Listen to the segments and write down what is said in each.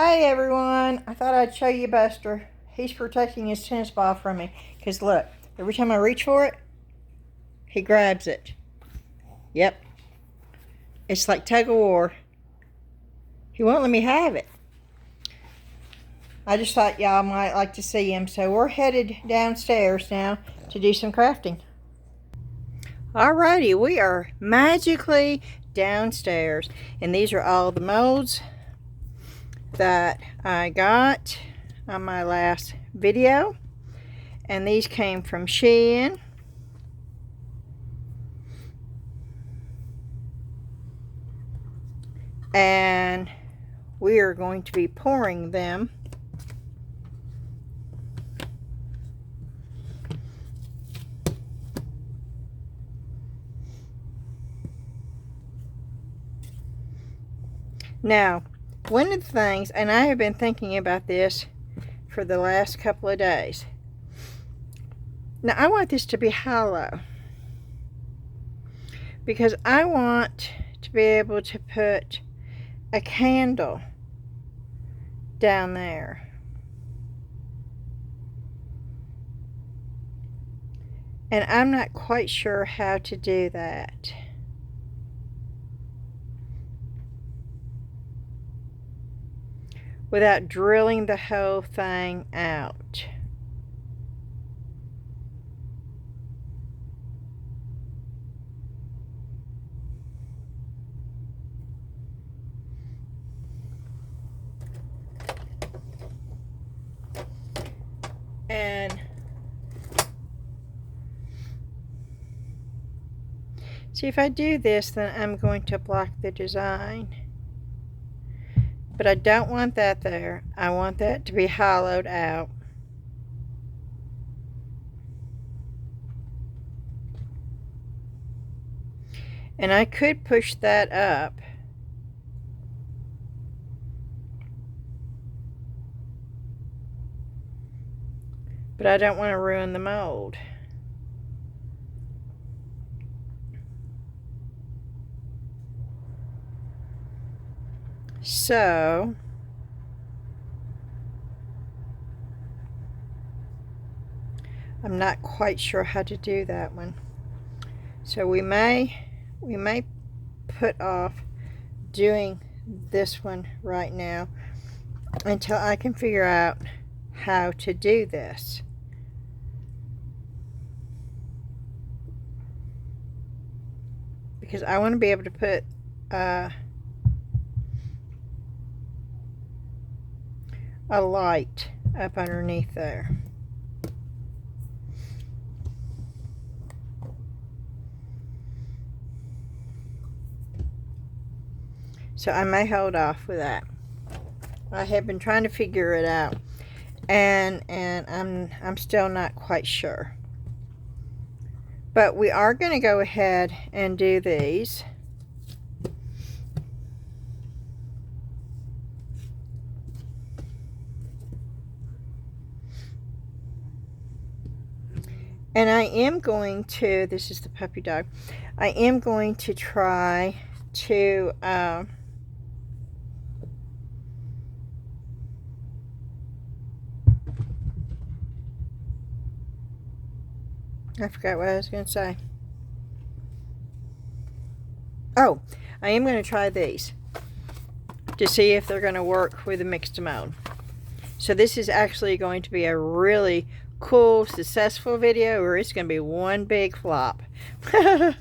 Hi everyone, I thought I'd show you Buster. He's protecting his tennis ball from me. Because look, every time I reach for it, he grabs it. Yep. It's like tug of war. He won't let me have it. I just thought y'all might like to see him. So we're headed downstairs now to do some crafting. Alrighty, we are magically downstairs. And these are all the molds that I got on my last video, and these came from Shein. And we are going to be pouring them now. One of the things, and I have been thinking about this for the last couple of days. Now, I want this to be hollow because I want to be able to put a candle down there. And I'm not quite sure how to do that. Without drilling the whole thing out. And see, if I do this, then I'm going to block the design. But I don't want that there. I want that to be hollowed out. And I could push that up. But I don't want to ruin the mold. So I'm not quite sure how to do that one. So we may put off doing this one right now until I can figure out how to do this. Because I want to be able to put a light up underneath there. So I may hold off with that. I have been trying to figure it out, and I'm still not quite sure. But we are going to go ahead and do these. And I am going to, this is the puppy dog, I am going to try to I forgot what I was going to say. Oh, I am going to try these to see if they're going to work with the Mix2Mold. So this is actually going to be a really cool, successful video, or it's going to be one big flop. I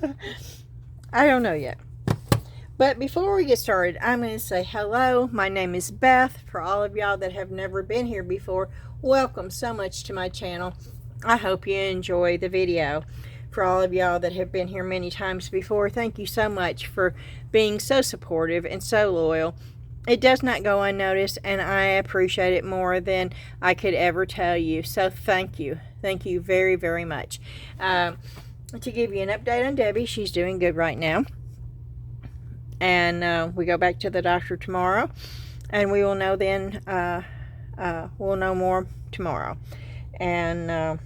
don't know yet. But before we get started, I'm going to say hello. My name is Beth. For all of y'all that have never been here before, welcome so much to my channel. I hope you enjoy the video. For all of y'all that have been here many times before, thank you so much for being so supportive and so loyal. It does not go unnoticed, and I appreciate it more than I could ever tell you. So thank you. Thank you very, very much. To give you an update on Debbie, she's doing good right now. And we go back to the doctor tomorrow, and we will know then, we'll know more tomorrow. And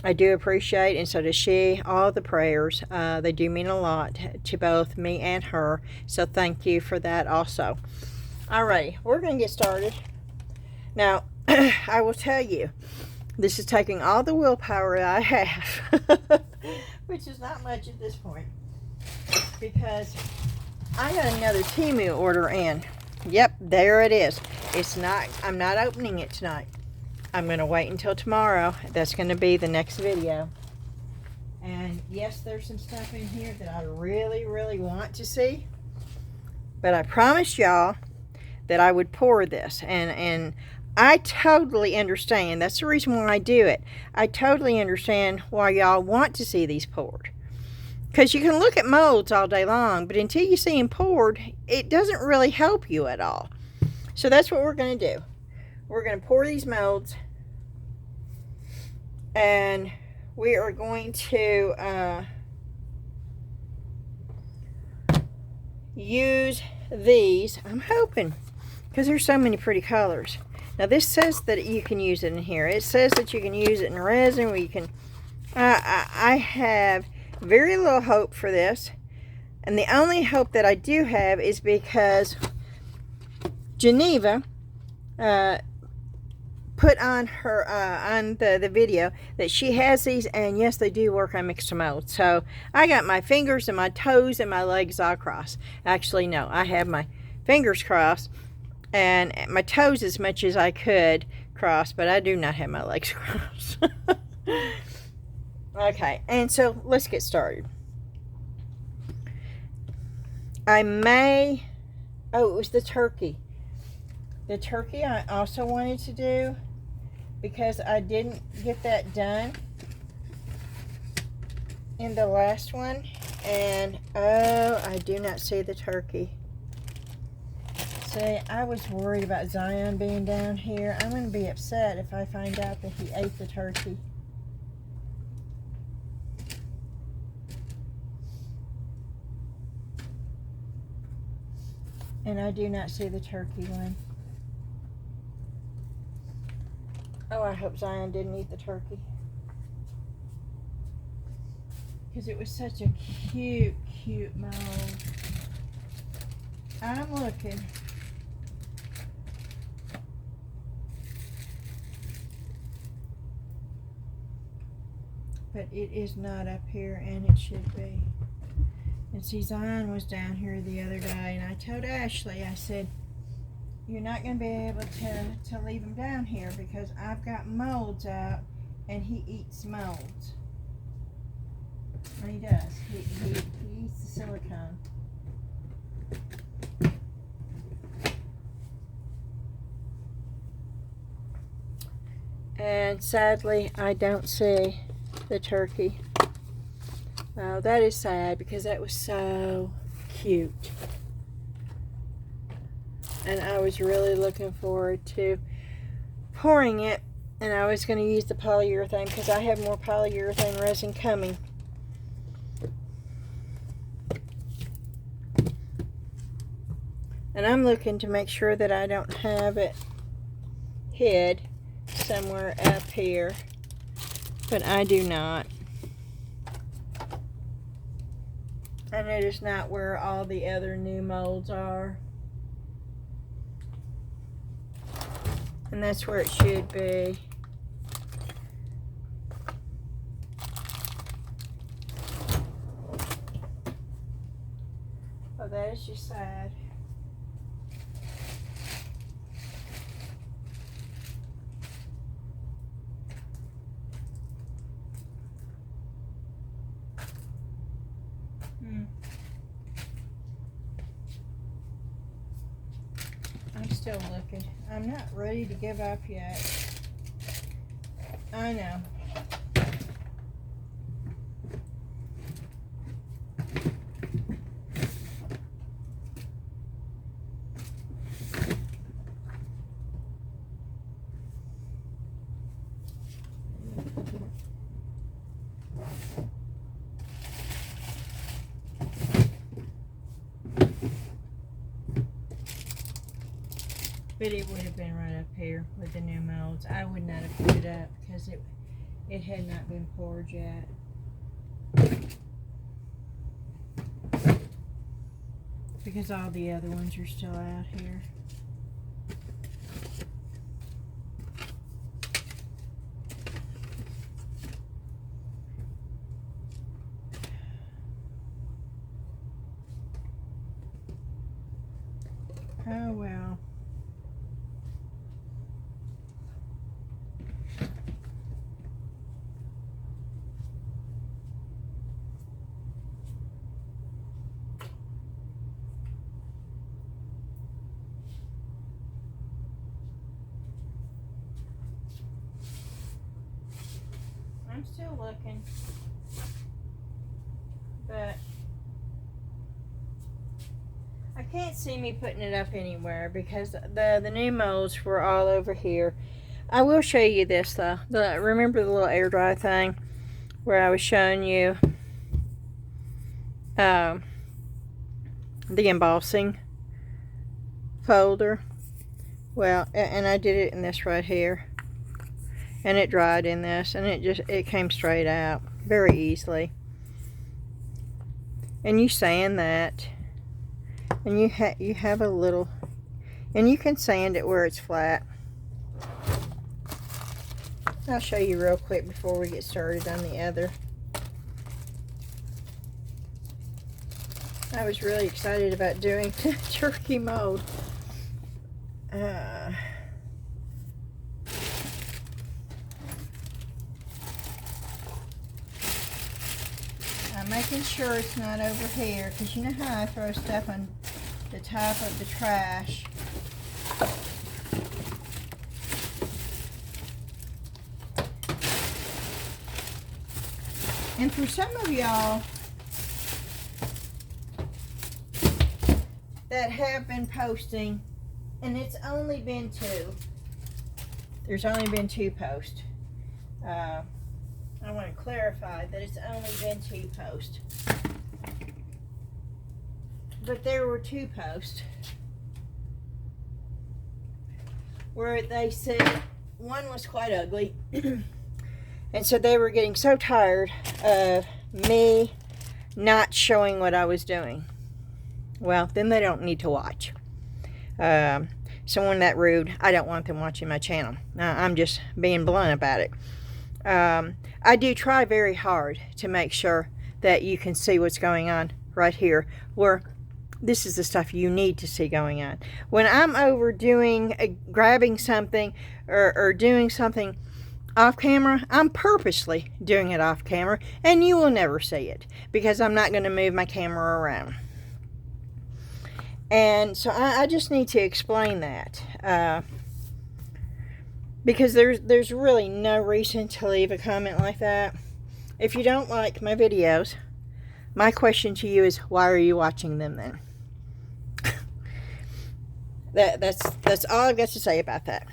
I do appreciate, and so does she, all the prayers. They do mean a lot to both me and her. So thank you for that also. Alrighty, we're going to get started. Now, I will tell you, this is taking all the willpower I have, which is not much at this point, because I got another Temu order in. Yep, there it is. I'm not opening it tonight. I'm going to wait until tomorrow. That's going to be the next video. And yes, there's some stuff in here that I really, really want to see. But I promised y'all that I would pour this. And I totally understand. That's the reason why I do it. I totally understand why y'all want to see these poured. Because you can look at molds all day long, but until you see them poured, it doesn't really help you at all. So that's what we're going to do. We're going to pour these molds. And we are going to use these, I'm hoping, because there's so many pretty colors. Now this says that you can use it in here. It says that you can use it in resin, where you can, I have very little hope for this. And the only hope that I do have is because Geneva put on her on the video that she has these, and yes, they do work on Mix2Mold. So I got my fingers and my toes and my legs all crossed. Actually, no, I have my fingers crossed and my toes as much as I could cross, but I do not have my legs crossed. Okay, and so let's get started. I may, oh, it was the turkey. The turkey I also wanted to do, because I didn't get that done in the last one. And oh, I do not see the turkey. See, I was worried about Zion being down here. I'm going to be upset if I find out that he ate the turkey. And I do not see the turkey one. Oh, I hope Zion didn't eat the turkey. Because it was such a cute, cute mold. I'm looking. But it is not up here, and it should be. And see, Zion was down here the other day, and I told Ashley, I said, you're not going to be able to leave him down here, because I've got molds out and he eats molds. And he does. He eats the silicone. And sadly, I don't see the turkey. Oh, that is sad, because that was so cute. And I was really looking forward to pouring it. And I was going to use the polyurethane, because I have more polyurethane resin coming. And I'm looking to make sure that I don't have it hid somewhere up here. But I do not. And it is not where all the other new molds are. And that's where it should be. Oh, that is just sad. I'm still looking. I'm not ready to give up yet. I know. But it would have been right up here with the new molds. I would not have put it up because it had not been poured yet. Because all the other ones are still out here. Oh well. I'm still looking, but I can't see me putting it up anywhere because the new molds were all over here. I will show you this though. Remember the little air dry thing where I was showing you the embossing folder? Well, and I did it in this right here, and it dried in this, and it came straight out very easily. And you sand that, and you have a little, and you can sand it where it's flat. I'll show you real quick before we get started on the other. I was really excited about doing turkey mold. I'm making sure it's not over here, because you know how I throw stuff on the top of the trash. And for some of y'all that have been posting, and it's only been 2. There's only been 2 posts. I want to clarify that it's only been 2 posts. But there were 2 posts where they said one was quite ugly. And so they were getting so tired of me not showing what I was doing. Well, then they don't need to watch. Someone that rude, I don't want them watching my channel. I'm just being blunt about it. I do try very hard to make sure that you can see what's going on right here, where this is the stuff you need to see going on. When I'm overdoing, grabbing something or doing something off camera, I'm purposely doing it off camera, and you will never see it because I'm not going to move my camera around. And so I just need to explain that, because there's really no reason to leave a comment like that. If you don't like my videos, my question to you is, why are you watching them then? That's all I've got to say about that.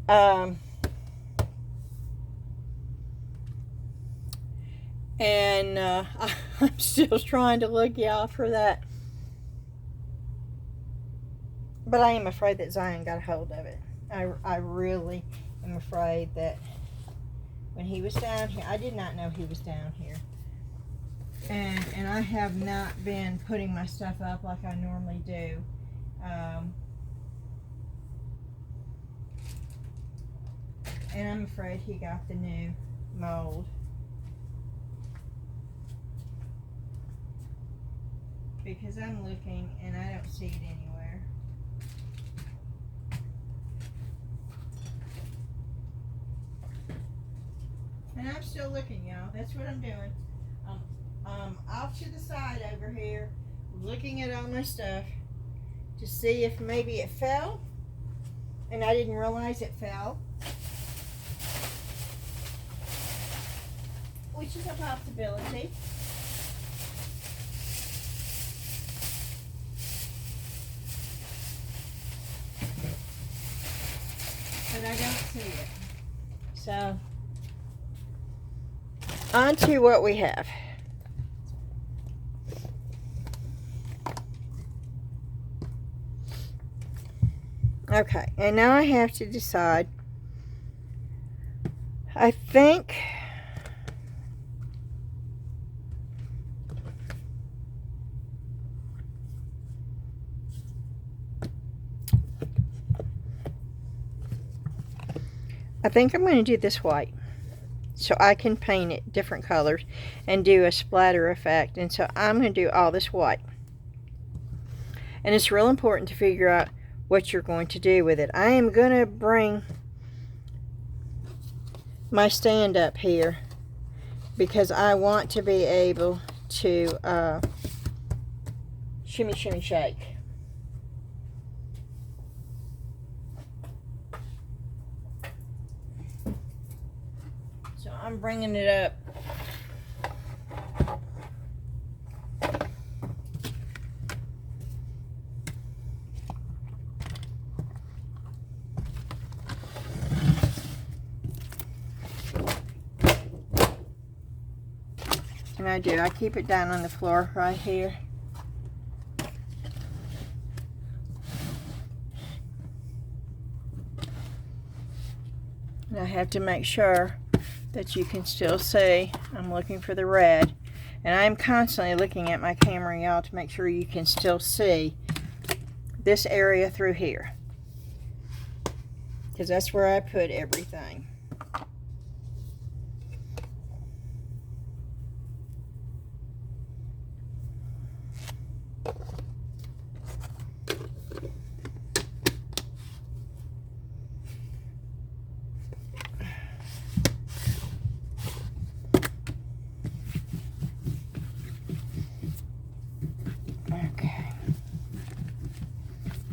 I'm still trying to look y'all for that. But I am afraid that Zion got a hold of it. I really am afraid that when he was down here, I did not know he was down here. And I have not been putting my stuff up like I normally do. And I'm afraid he got the new mold. Because I'm looking and I don't see it anywhere. And I'm still looking, y'all. That's what I'm doing. Off to the side over here, looking at all my stuff to see if maybe it fell. And I didn't realize it fell. Which is a possibility. But I don't see it. So, on to what we have. Okay, and now I have to decide. I think I'm going to do this white so I can paint it different colors and do a splatter effect. And so I'm going to do all this white. And it's real important to figure out what you're going to do with it. I am going to bring my stand up here because I want to be able to shimmy, shimmy, shake. So I'm bringing it up. And I keep it down on the floor right here. And I have to make sure that you can still see. I'm looking for the red. And I'm constantly looking at my camera, y'all, to make sure you can still see this area through here. Because that's where I put everything.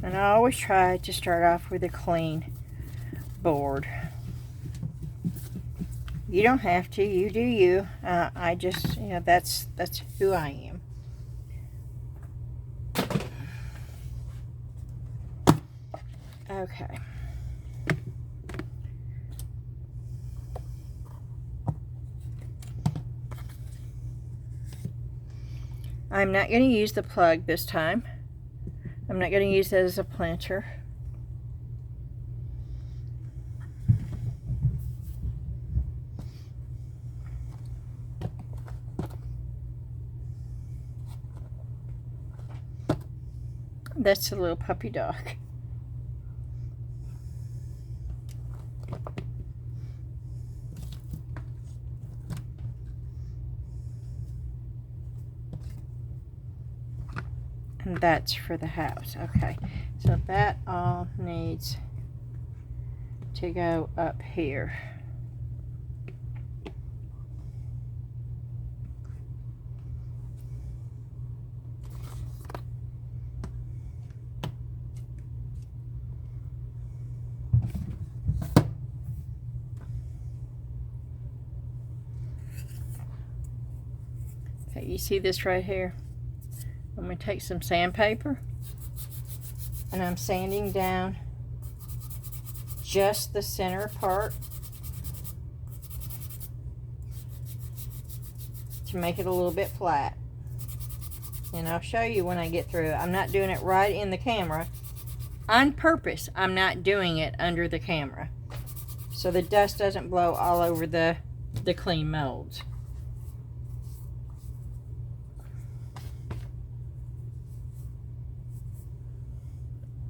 And I always try to start off with a clean board. You don't have to, you do you. I just, you know, that's who I am. Okay. I'm not going to use the plug this time. I'm not going to use that as a planter. That's a little puppy dog. And that's for the house. Okay, so that all needs to go up here. Okay, you see this right here? I'm going to take some sandpaper and I'm sanding down just the center part to make it a little bit flat. And I'll show you when I get through it. I'm not doing it right in the camera. On purpose, I'm not doing it under the camera, so the dust doesn't blow all over the clean molds.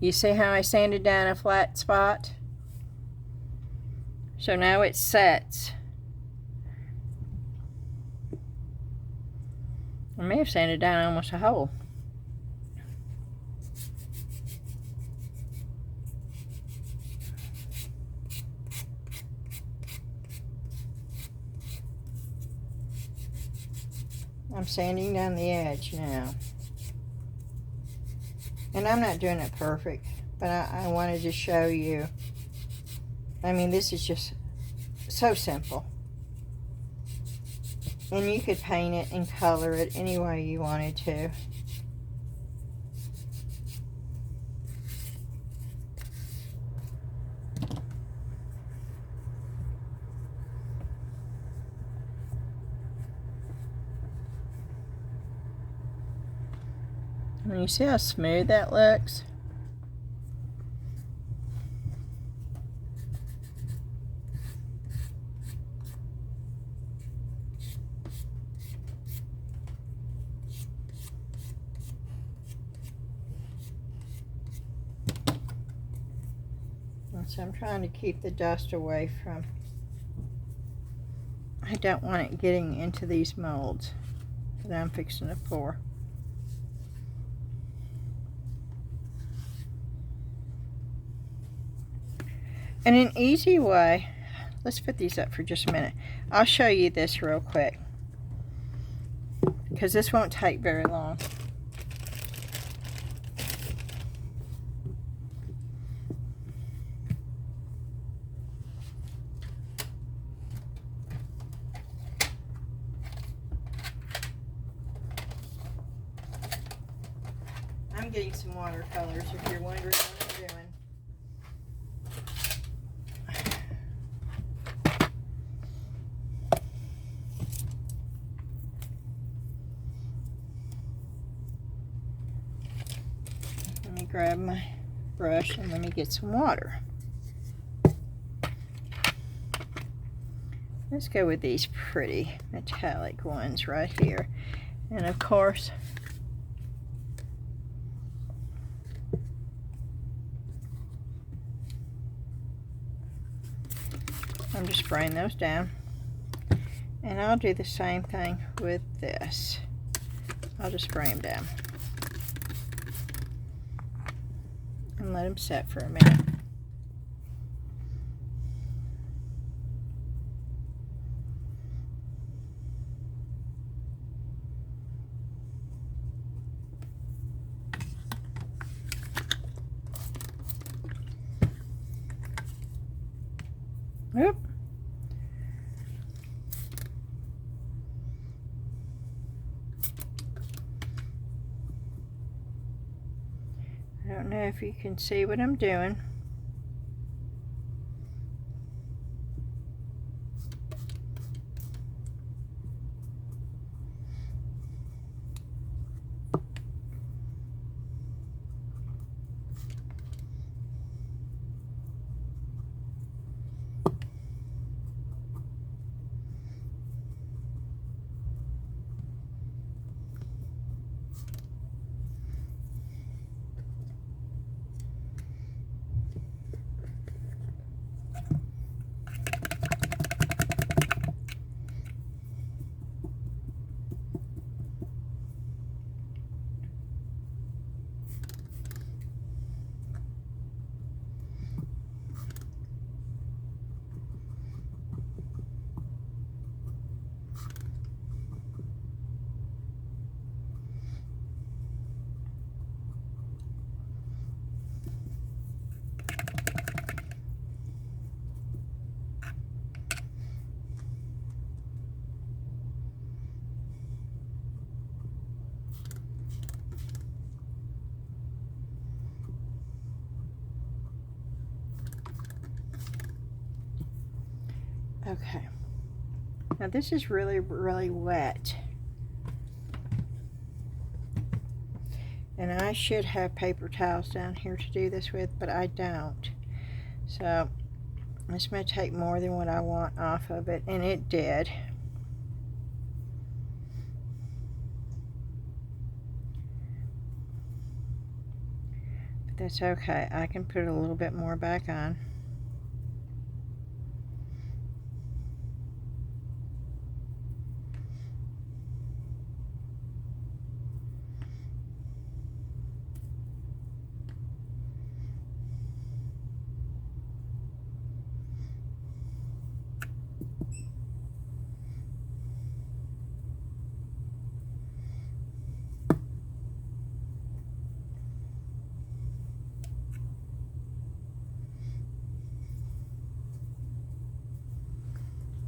You see how I sanded down a flat spot? So now it sets. I may have sanded down almost a hole. I'm sanding down the edge now. And I'm not doing it perfect, but I wanted to show you. I mean, this is just so simple. And you could paint it and color it any way you wanted to. And you see how smooth that looks? And so I'm trying to keep the dust away from, I don't want it getting into these molds that I'm fixing to pour. And an easy way, let's put these up for just a minute. I'll show you this real quick, because this won't take very long. I'm getting some watercolors if you're wondering what I'm doing. Let me grab my brush and let me get some water. Let's go with these pretty metallic ones right here. And of course, I'm just spraying those down. And I'll do the same thing with this. I'll just spray them down. And let them set for a minute. Oop. I don't know if you can see what I'm doing. Okay, now this is really wet, and I should have paper towels down here to do this with, but I don't. So this may take more than what I want off of it, and it did. But that's okay, I can put a little bit more back on.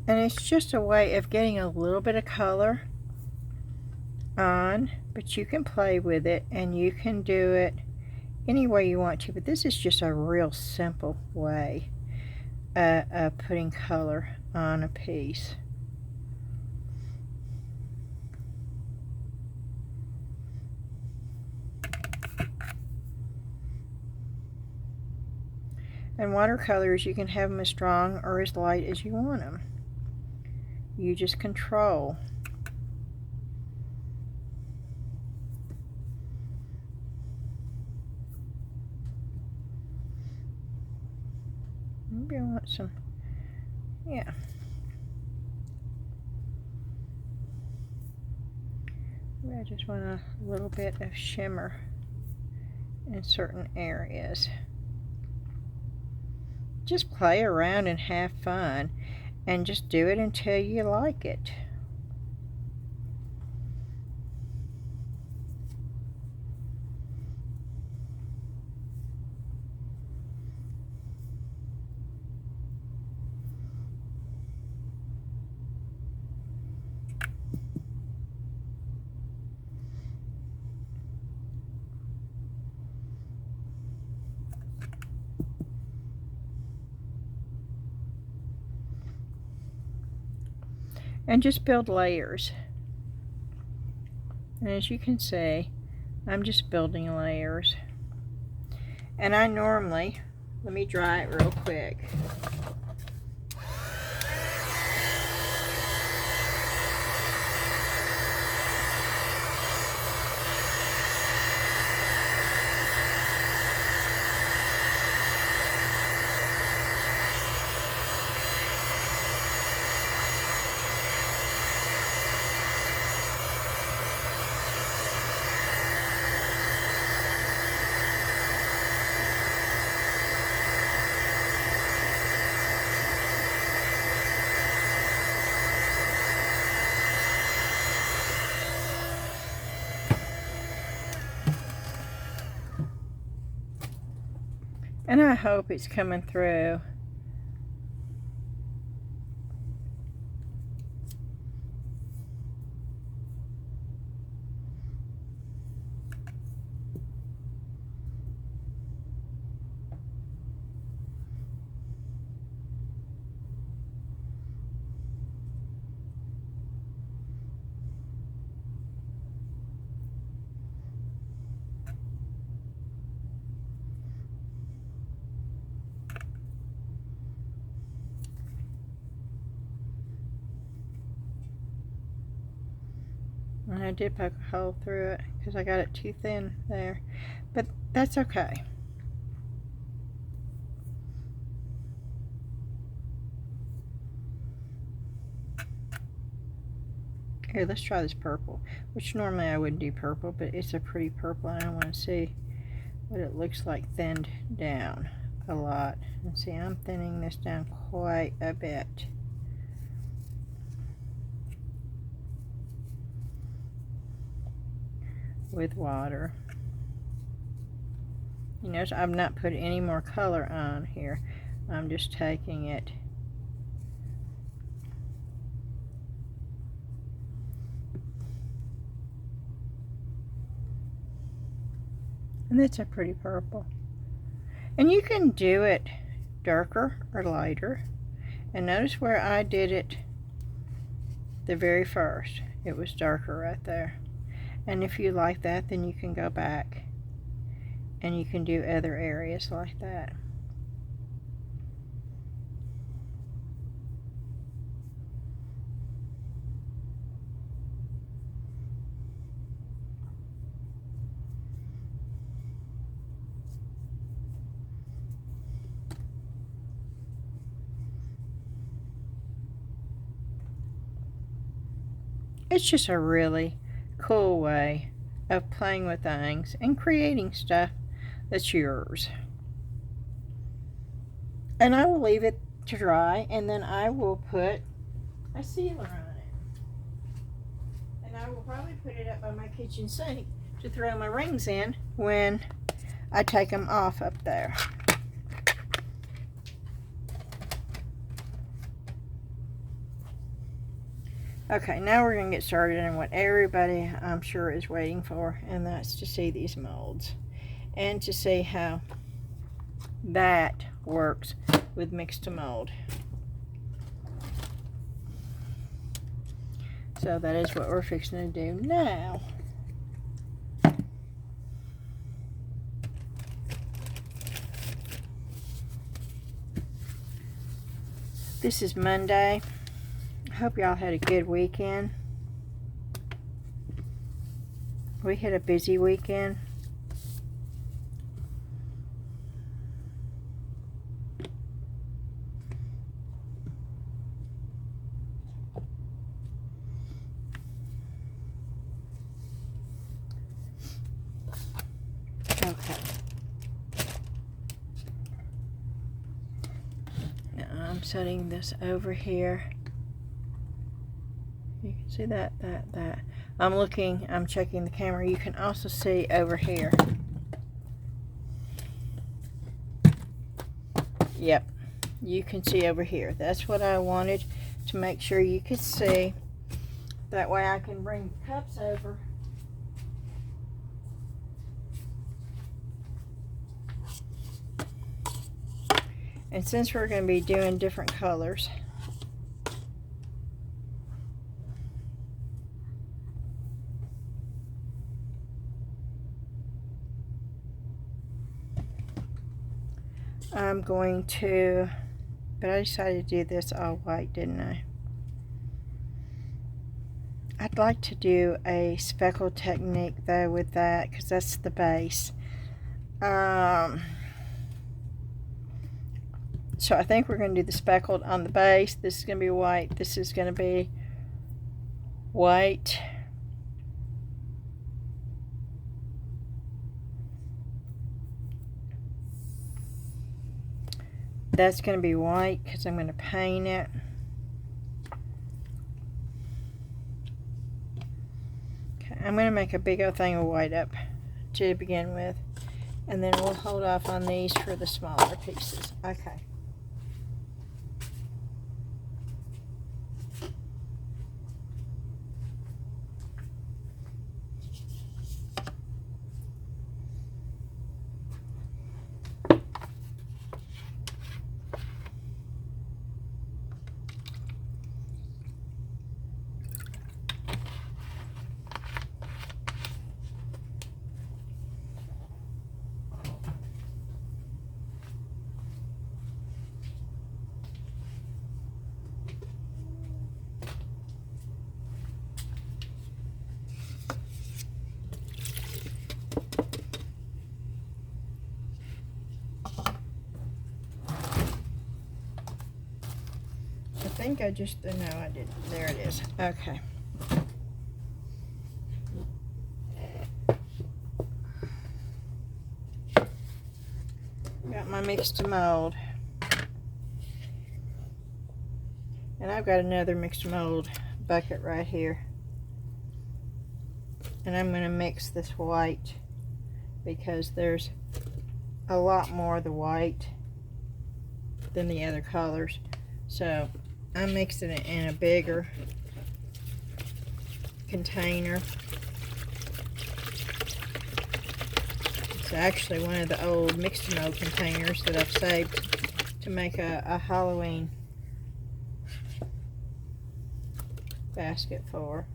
And it's just a way of getting a little bit of color on, but you can play with it and you can do it any way you want to. But this is just a real simple way of putting color on a piece. And watercolors, you can have them as strong or as light as you want them. You just control. Maybe I want some, yeah. Maybe I just want a little bit of shimmer in certain areas. just play around and have fun, and just do it until you like it. And just build layers. And as you can see, I'm just building layers. And I normally, let me dry it real quick. And I hope it's coming through. And I did poke a hole through it because I got it too thin there, but that's okay. Here, let's try this purple, which normally I wouldn't do purple, but it's a pretty purple, and I want to see what it looks like thinned down a lot. And see, I'm thinning this down quite a bit. With water. You notice I've not put any more color on here. I'm just taking it and it's a pretty purple. And you can do it darker or lighter. And notice where I did it the very first. It was darker right there. And if you like that, then you can go back and you can do other areas like that. It's just a really cool way of playing with things and creating stuff that's yours. And I will leave it to dry, and then I will put a sealer on it. And I will probably put it up by my kitchen sink to throw my rings in when I take them off up there. Okay, now we're going to get started on what everybody, I'm sure, is waiting for, and that's to see these molds and to see how that works with Mix2Mold. So that is what we're fixing to do now. This is Monday. I hope y'all had a good weekend. We had a busy weekend. Okay. I'm setting this over here. You can see that. I'm checking the camera. You can also see over here. Yep, you can see over here. That's what I wanted to make sure you could see. That way I can bring the cups over. And since we're going to be doing different colors, I'm going to, but I decided to do this all white, didn't I? I'd like to do a speckle technique though with that, because that's the base. So I think we're going to do the speckled on the base. This is going to be white. This is going to be white. That's going to be white because I'm going to paint it. Okay, I'm going to make a big old thing of white up to begin with. And then we'll hold off on these for the smaller pieces. Okay. I think I just, no I didn't, there it is, okay. Got my Mix2Mold. And I've got another Mix2Mold bucket right here. And I'm going to mix this white because there's a lot more of the white than the other colors. So I'm mixing it in a bigger container. It's actually one of the old Mix2Mold containers that I've saved to make a Halloween basket for.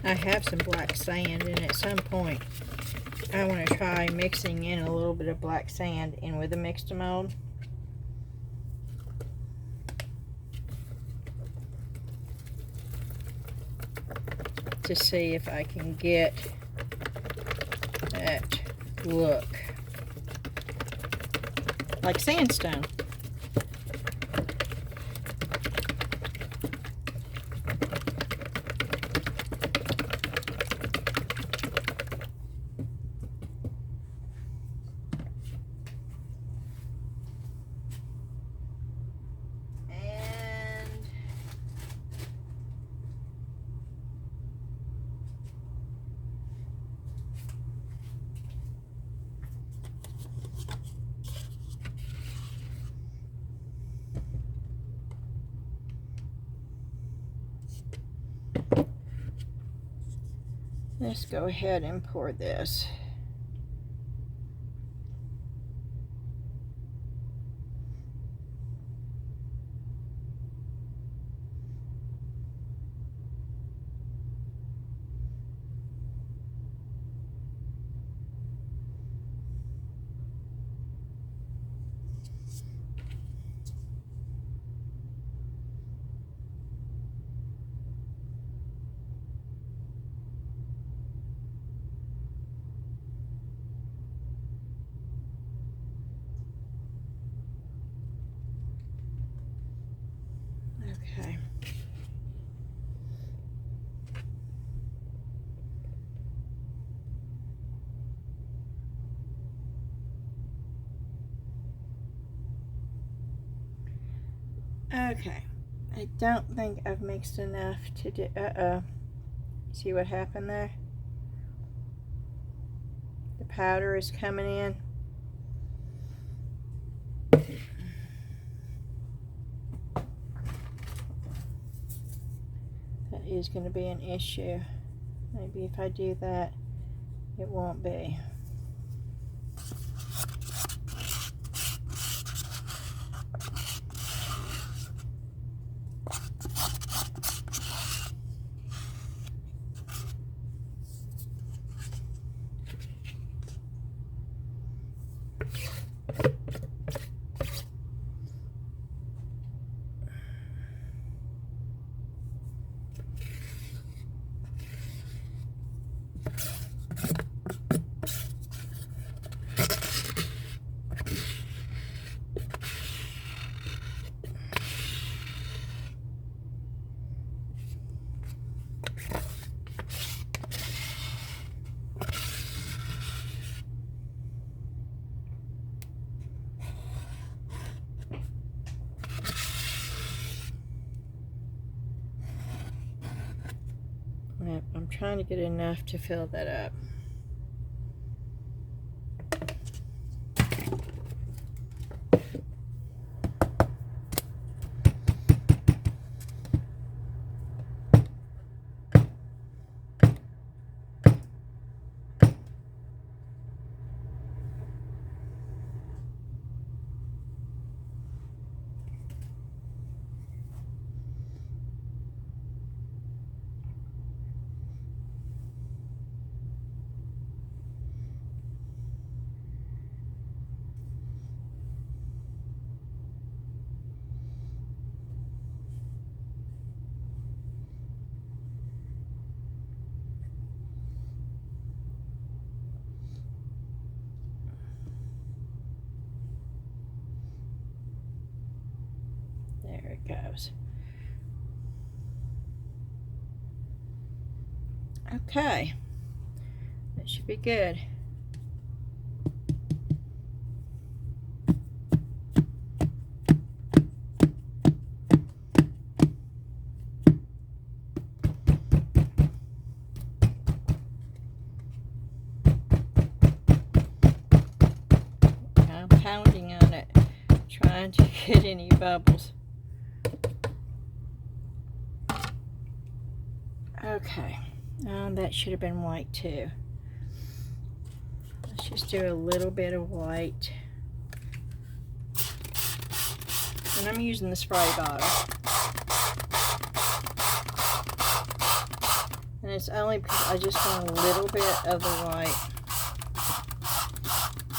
I have some black sand, and at some point I want to try mixing in a little bit of black sand in with the Mix2Mold. To see if I can get that look like sandstone. Let's go ahead and pour this. Okay. Okay. I don't think I've mixed enough to do, see what happened there? The powder is coming in. That is going to be an issue. Maybe if I do that, it won't be. I'm trying to get enough to fill that up. There it goes. Okay, that should be good. I'm pounding on it, trying to get any bubbles. Okay, that should have been white too. Let's just do a little bit of white. And I'm using the spray bottle. And it's only because I just want a little bit of the white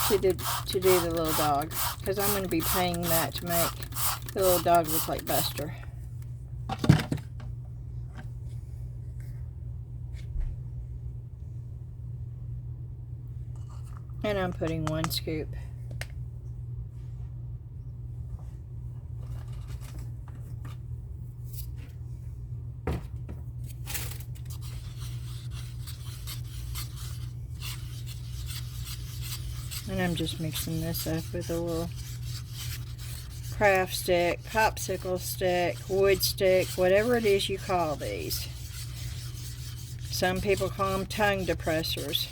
to do the little dog. Because I'm going to be painting that to make the little dog look like Buster. And I'm putting 1 scoop. And I'm just mixing this up with a little craft stick, popsicle stick, wood stick, whatever it is you call these. Some people call them tongue depressors.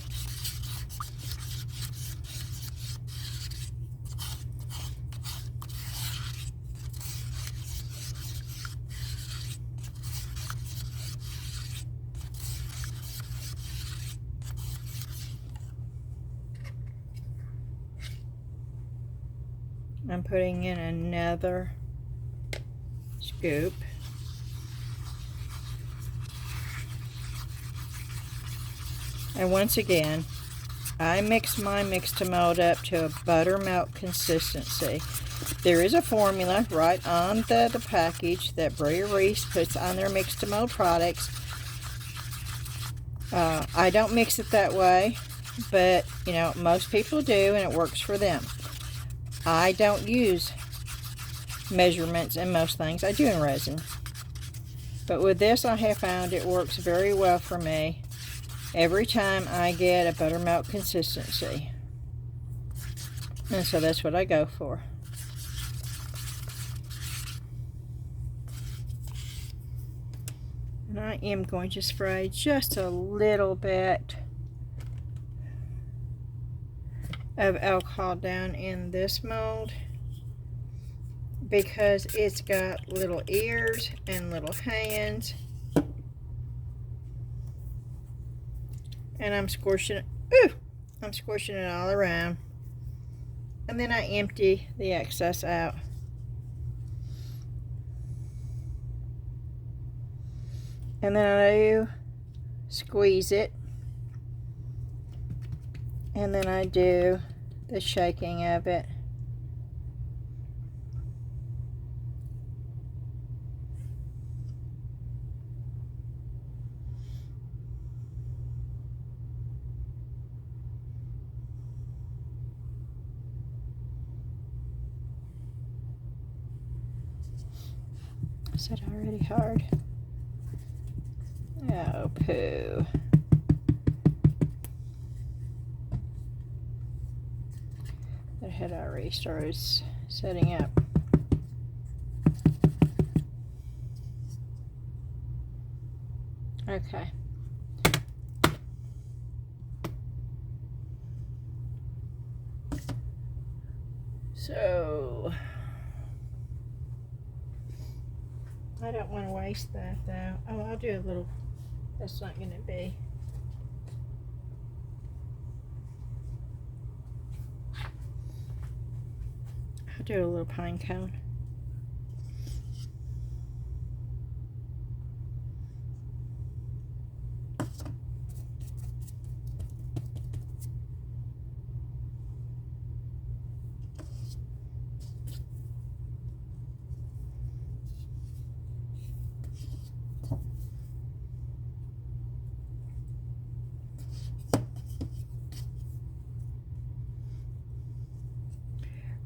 I'm putting in another scoop. And once again, I mix my Mix2Mold up to a buttermilk consistency. There is a formula right on the package that Resin puts on their Mix2Mold products. I don't mix it that way, but you know, most people do, and it works for them. I don't use measurements in most things. I do in resin. But with this, I have found it works very well for me every time I get a buttermilk consistency. And so that's what I go for. And I am going to spray just a little bit of alcohol down in this mold because it's got little ears and little hands, and I'm squishing it all around, and then I empty the excess out. And then I do squeeze it, and then I do the shaking of it. Is that already hard? Oh, poo. That had already started setting up. Okay. So, I don't want to waste that though. Oh, I'll do a little. That's not going to be. I'll do a little pine cone.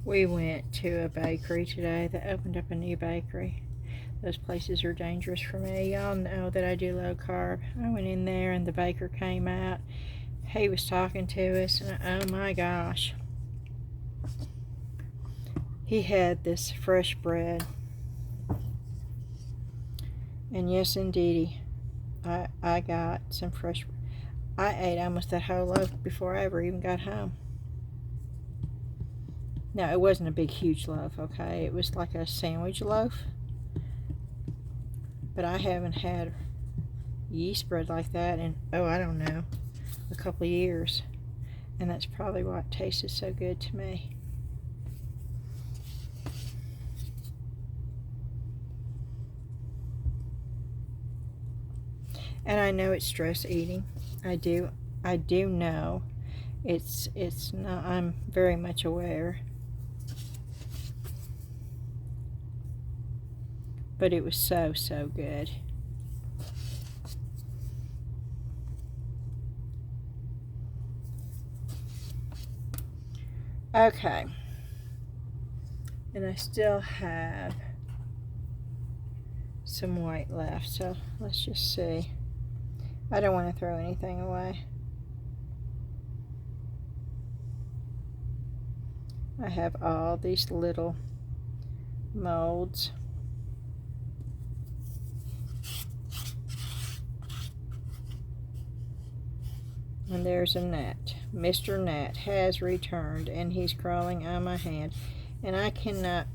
We went to a bakery today that opened up a new bakery. Those places are dangerous for me. Y'all know that I do low carb. I went in there and the baker came out. He was talking to us, and oh my gosh. He had this fresh bread. And yes, indeedy, I got some fresh. I ate almost that whole loaf before I ever even got home. Now, it wasn't a big, huge loaf, okay? It was like a sandwich loaf. But I haven't had yeast bread like that in, oh, I don't know, a couple of years. And that's probably why it tasted so good to me. And I know it's stress eating. I do know it's not, I'm very much aware. But it was so good. Okay. And I still have some white left, so let's just see. I don't want to throw anything away. I have all these little molds. And there's a gnat. Mr. Gnat has returned, and he's crawling on my hand. And I cannot...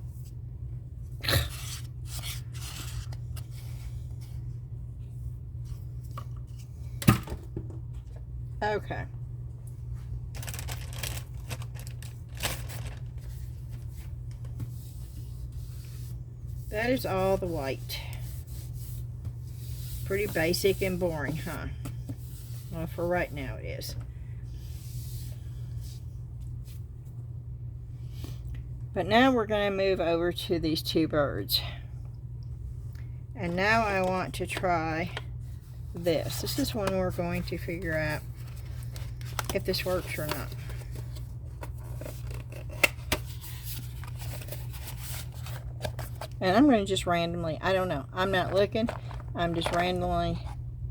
Okay. That is all the white. Pretty basic and boring, huh? Well, for right now it is. But now we're going to move over to these two birds. And now I want to try this. This is one we're going to figure out if this works or not. And I'm going to just randomly, I don't know, I'm not looking, I'm just randomly,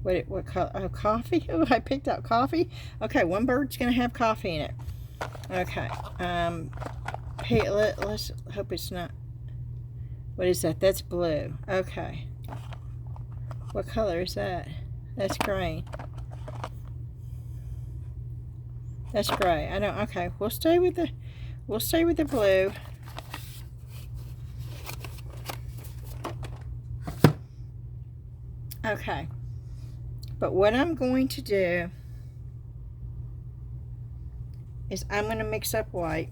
what color? Oh, coffee. Oh, I picked out coffee. Okay, one bird's gonna have coffee in it. Okay. Hey, let's hope it's not. What is that? That's blue. Okay. What color is that? That's green. That's gray. I don't. Okay, we'll stay with the blue. Okay. But what I'm going to do is I'm going to mix up white.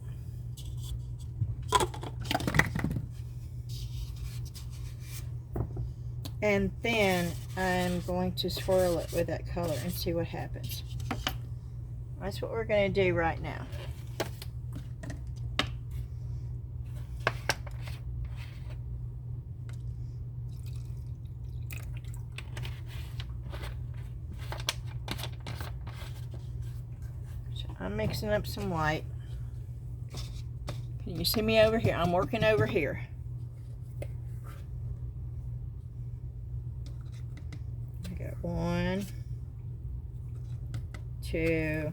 And then I'm going to swirl it with that color and see what happens. That's what we're going to do right now. So I'm mixing up some white. Can you see me over here? I'm working over here. I got 1, 2,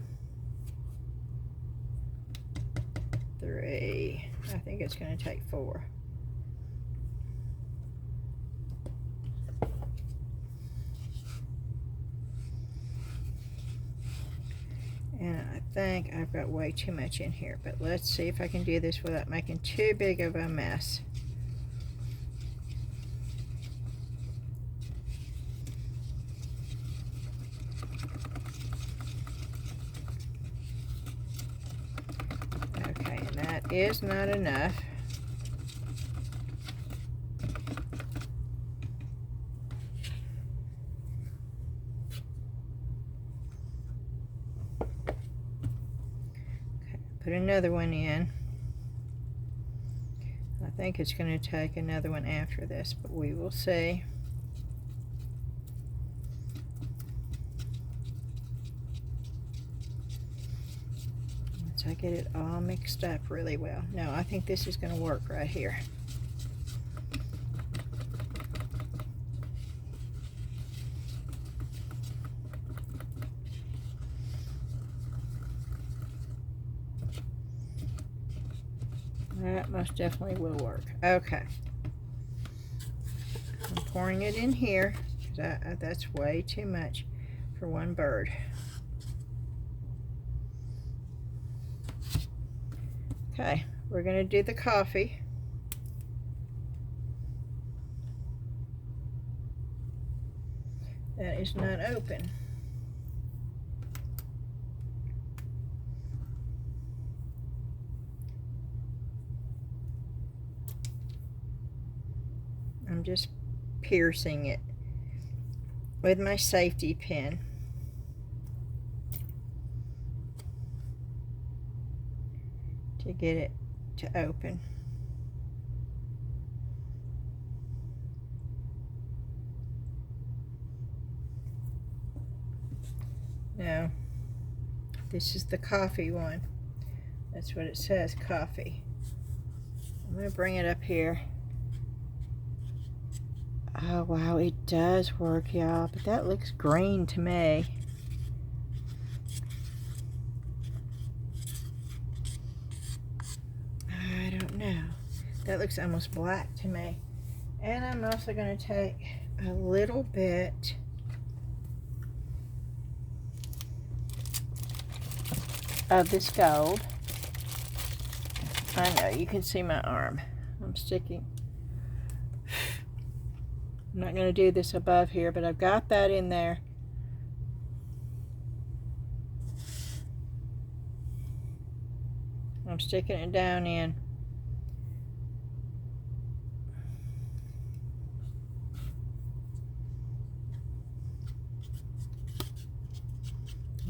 3. I think it's going to take 4. And I think I've got way too much in here, but let's see if I can do this without making too big of a mess. Okay, and that is not enough. Put another one in. I think it's going to take another one after this, but we will see. Once I get it all mixed up really well. No, I think this is going to work right here. That most definitely will work. Okay. I'm pouring it in here because that's way too much for one bird. Okay, we're going to do the coffee. That is not open. I'm just piercing it with my safety pin. To get it to open. Now, this is the coffee one. That's what it says, coffee. I'm going to bring it up here. Oh wow, it does work, y'all, but that looks green to me. I don't know. That looks almost black to me. And I'm also going to take a little bit of this gold. I know, you can see my arm. I'm sticking. I'm not going to do this above here, but I've got that in there. I'm sticking it down in.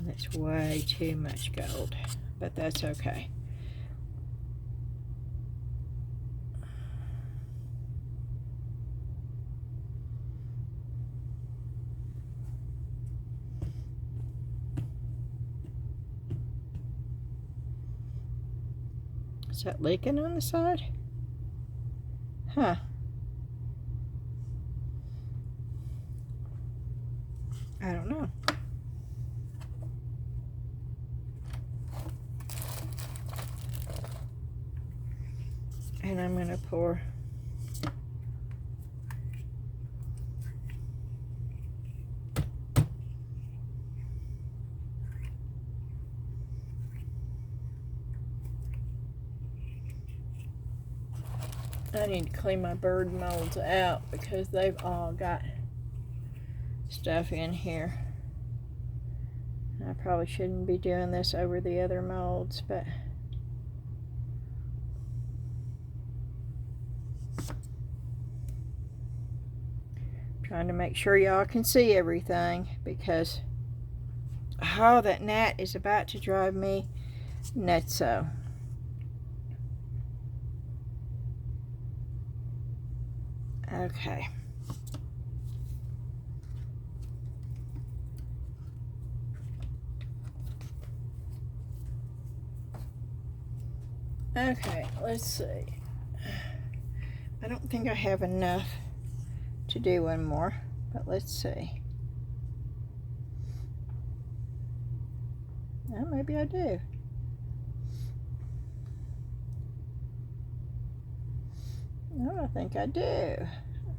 That's way too much gold, but that's okay. Is that leaking on the side? Huh. I don't know. And I'm going to pour I need to clean my bird molds out because they've all got stuff in here. I probably shouldn't be doing this over the other molds, but I'm trying to make sure y'all can see everything because oh, that gnat is about to drive me nutso. Okay. Okay, let's see. I don't think I have enough to do one more, but let's see. Well, maybe I do. No, I think I do.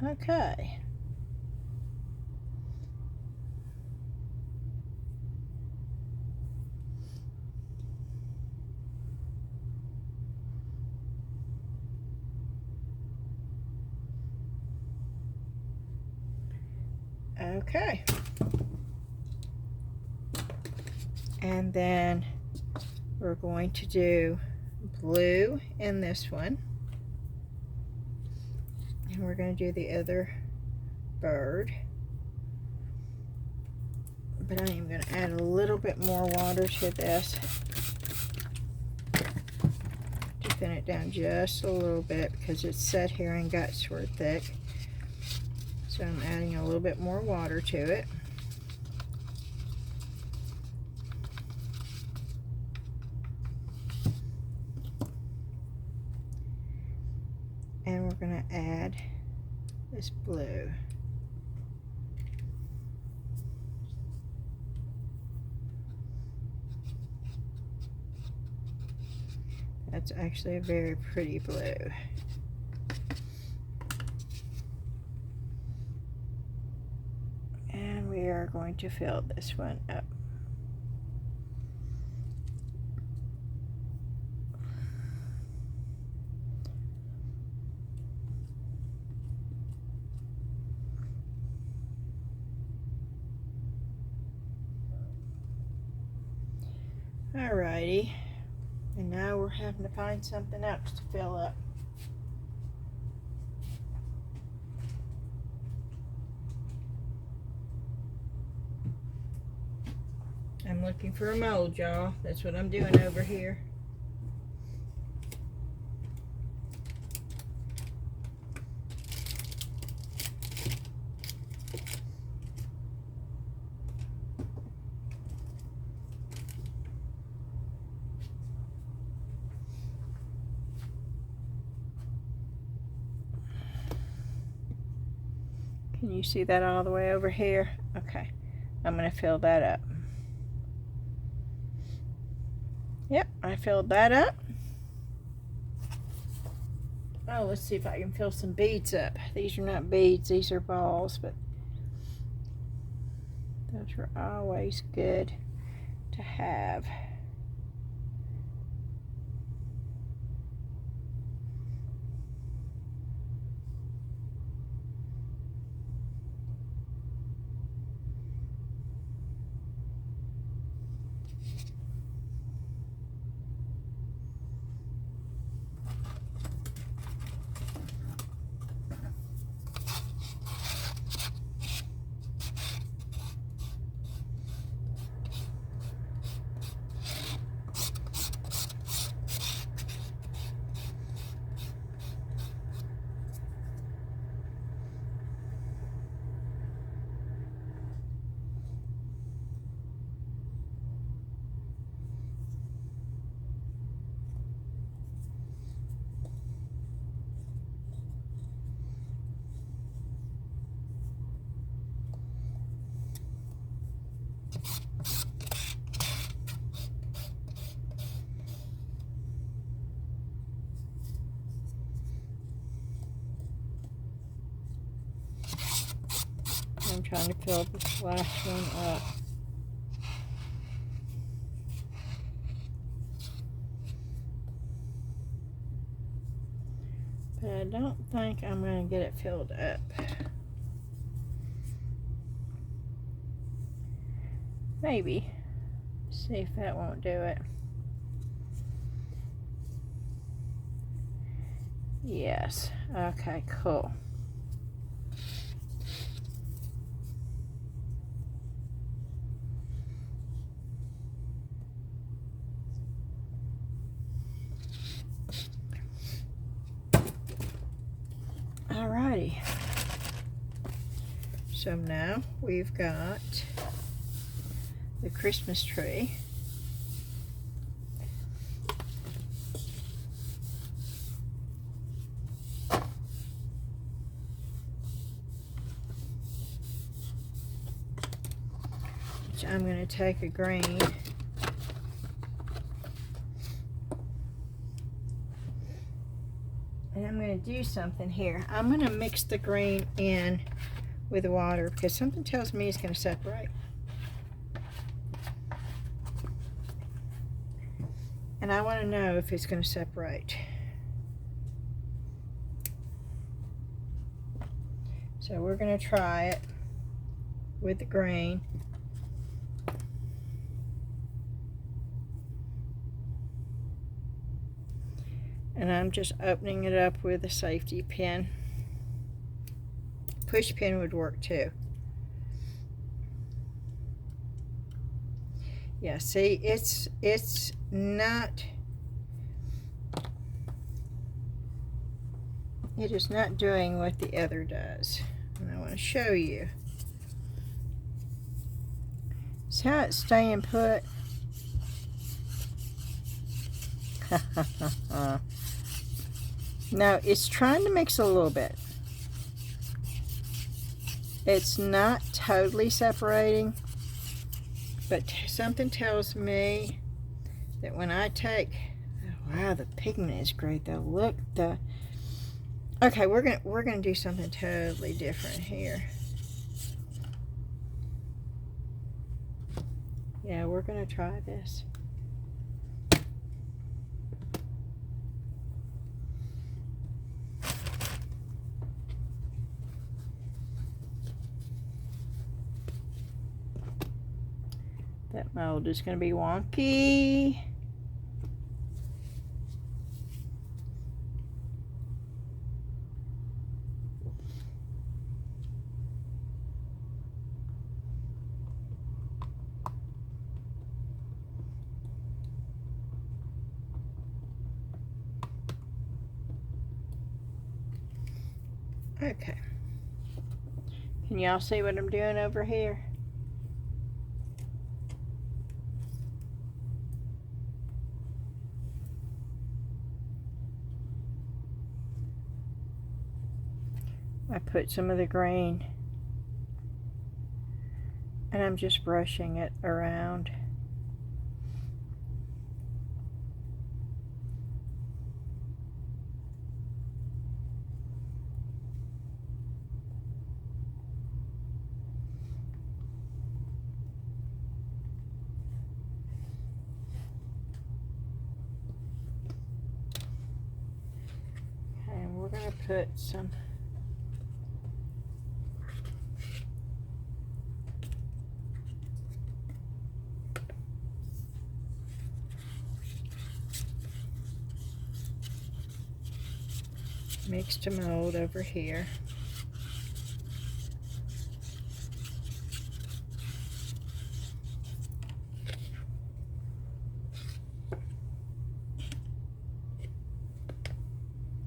Okay. Okay. And then we're going to do blue in this one. And we're going to do the other bird. But I am going to add a little bit more water to this to thin it down just a little bit because it's set here and got sort of thick. So I'm adding a little bit more water to it. And we're going to add this blue. That's actually a very pretty blue. And we are going to fill this one up. Alrighty, and now we're having to find something else to fill up. I'm looking for a mold, y'all. That's what I'm doing over here. Can you see that all the way over here? Okay, I'm going to fill that up. Yep, I filled that up. Oh, let's see if I can fill some beads up. These are not beads, these are balls, but those are always good to have. I'm trying to fill this last one up. But I don't think I'm going to get it filled up. Maybe. See if that won't do it. Yes. Okay, cool. Alrighty. So now we've got the Christmas tree. Which I'm going to take a green and I'm going to do something here. I'm going to mix the green in with the water because something tells me it's going to separate. And I want to know if it's going to separate. So we're going to try it with the green. And I'm just opening it up with a safety pin. Push pin would work too. Yeah, see, it's not, it is not doing what the other does. And I want to show you. See how it's staying put? No, it's trying to mix a little bit. It's not totally separating, but something tells me that when I take, oh, wow, the pigment is great though. Look, okay, we're gonna do something totally different here. Yeah, we're gonna try this. That mold is going to be wonky. Okay. Can y'all see what I'm doing over here? I put some of the green and I'm just brushing it around. Okay, and we're going to put some Mix2Mold over here.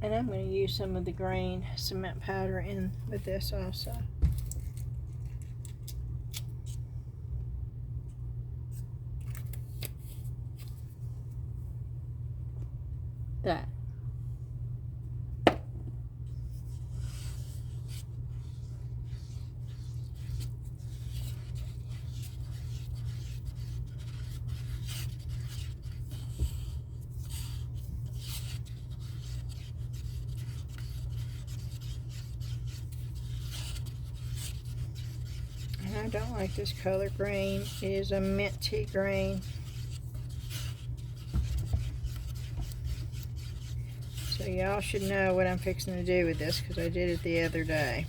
And I'm going to use some of the green cement powder in with this also. That. I don't like this color green. It is a minty green. So y'all should know what I'm fixing to do with this because I did it the other day.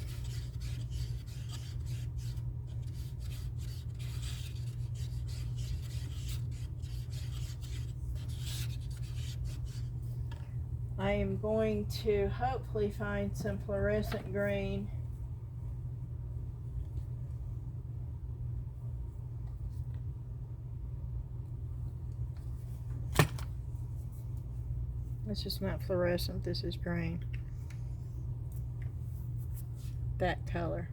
I am going to hopefully find some fluorescent green. This is not fluorescent, this is green. That color.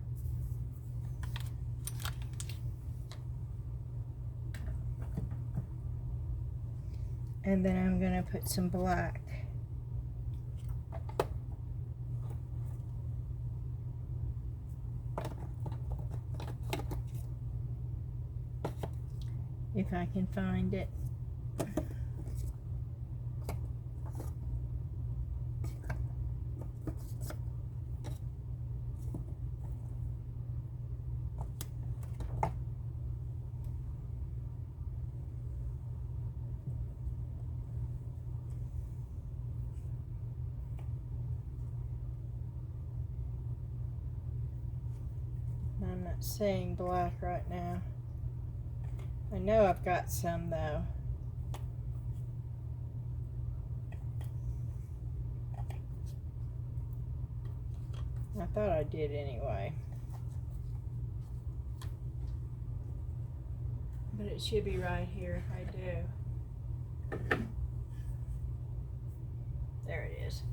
And then I'm going to put some black. If I can find it. I'm not seeing black right now. I know I've got some though. I thought I did anyway. But it should be right here if I do. There it is.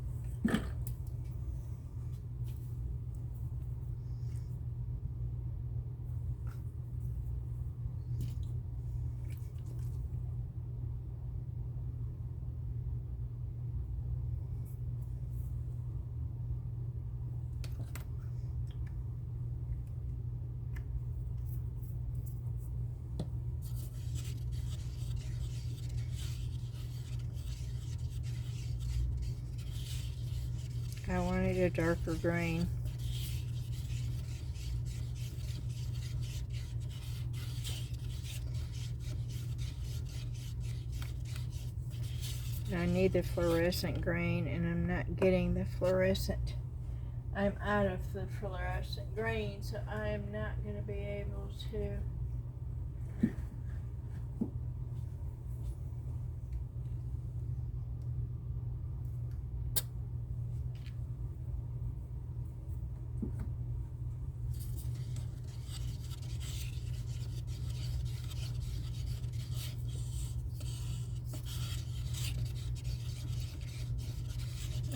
I wanted a darker green. I need the fluorescent green and I'm not getting the fluorescent. I'm out of the fluorescent green, so I'm not going to be able to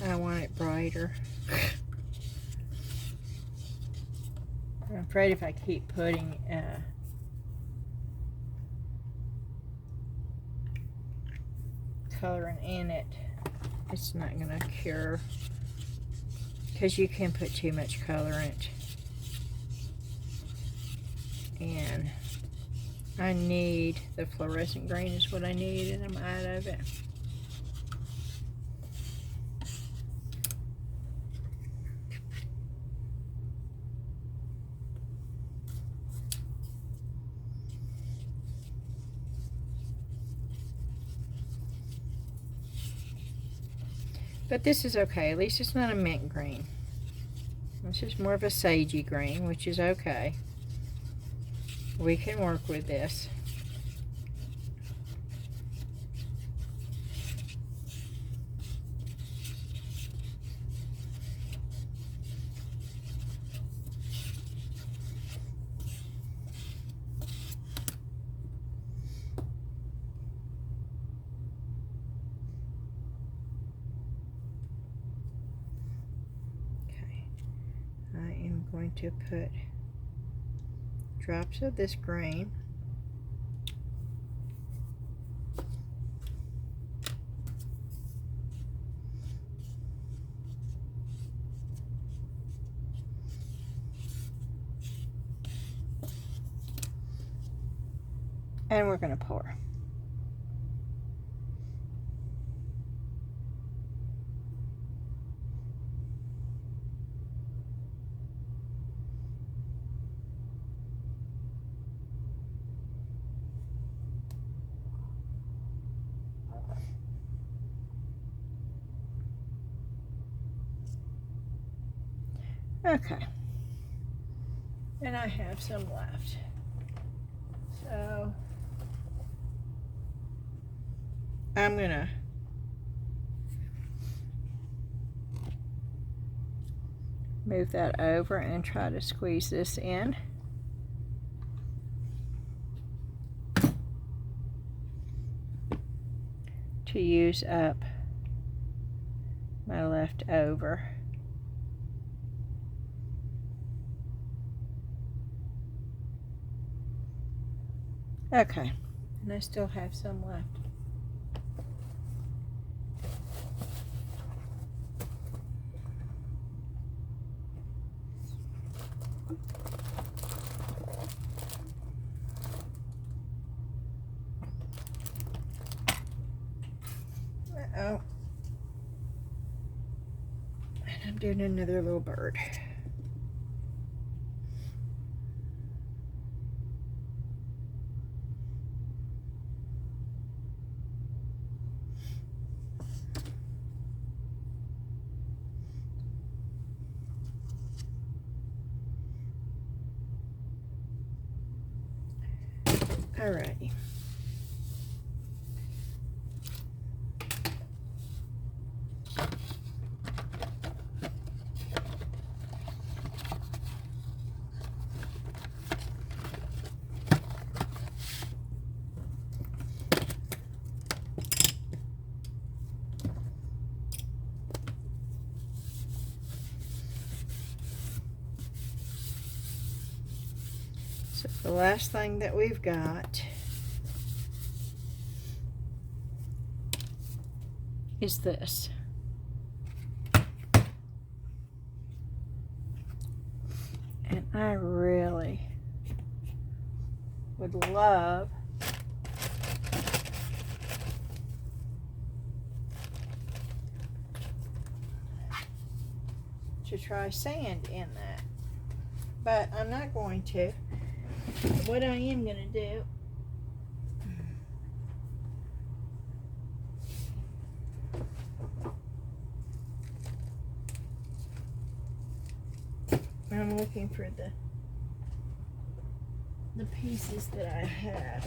I want it brighter. I'm afraid if I keep putting coloring in it, it's not going to cure, because you can put too much colorant. And I need the fluorescent green is what I need, and I'm out of it. But this is okay. At least it's not a mint green. This is more of a sagey green, which is okay. We can work with this. Going to put drops of this green, and we're going to pour. Okay. And I have some left. So I'm gonna move that over and try to squeeze this in. To use up my leftover. Okay, and I still have some left. Uh-oh. And I'm doing another little bird. Alrighty. So the last thing that we've got is this. And I really would love to try sand in that, but I'm not going to. What I am going to do I'm looking for the pieces that I have.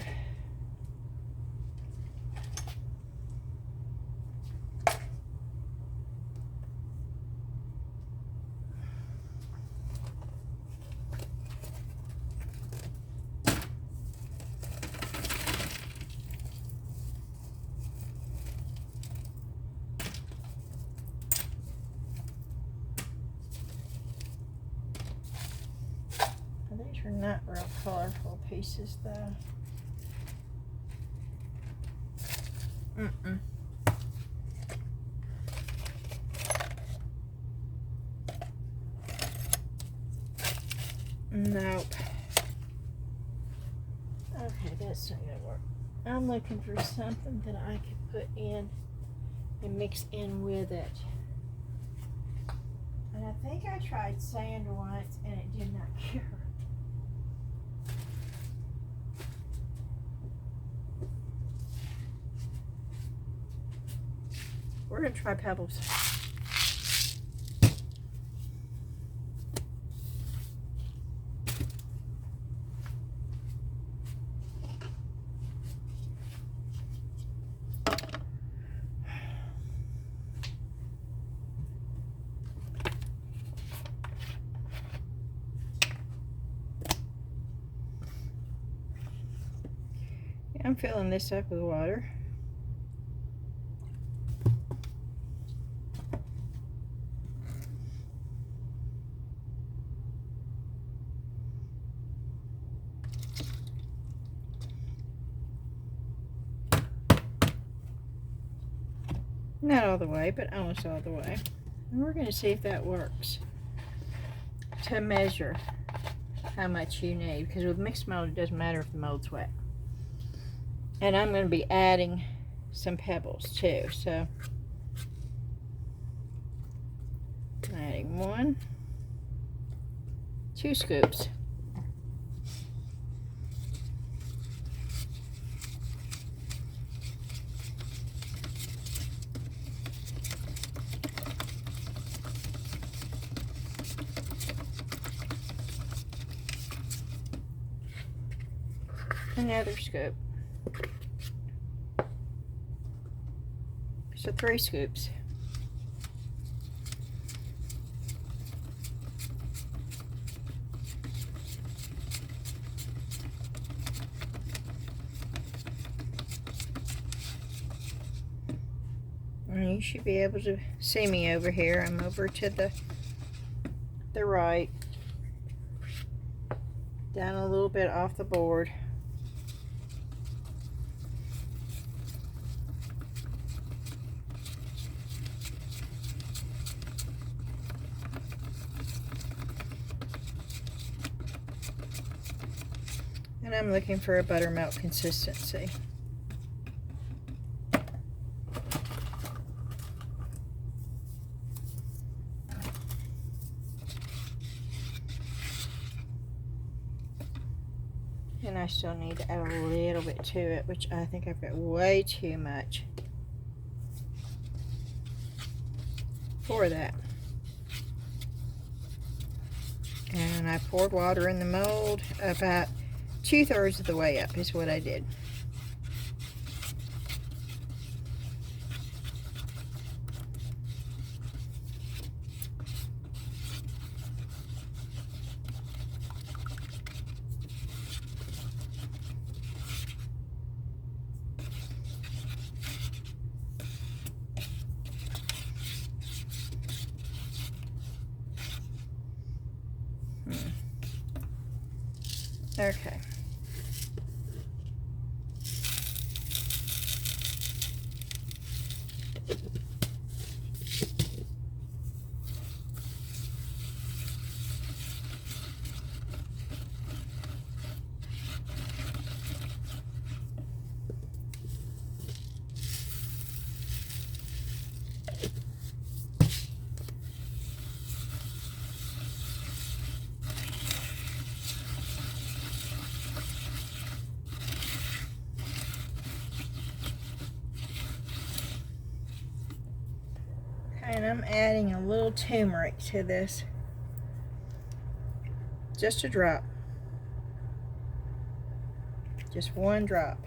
These are not real colorful pieces though. Nope. Okay, that's not gonna work. I'm looking for something that I could put in and mix in with it. And I think I tried sand once and it did not cure. We're gonna try pebbles. I'm filling this up with water. Not all the way, but almost all the way. And we're going to see if that works to measure how much you need, because with mixed mold it doesn't matter if the mold's wet. And I'm going to be adding some pebbles too, so I'm adding 2 scoops. Another scoop. So 3 scoops. And you should be able to see me over here. I'm over to the right. Down a little bit off the board. And I'm looking for a buttermilk consistency. And I still need to add a little bit to it, which I think I've got way too much for that. And I poured water in the mold about 2/3 of the way up is what I did. Okay. And I'm adding a little turmeric to this. Just a drop. Just 1 drop.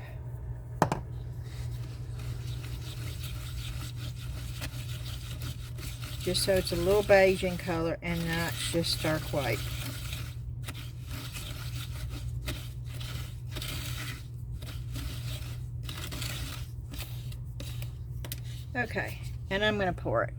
Just so it's a little beige in color and not just stark white. Okay, and I'm going to pour it.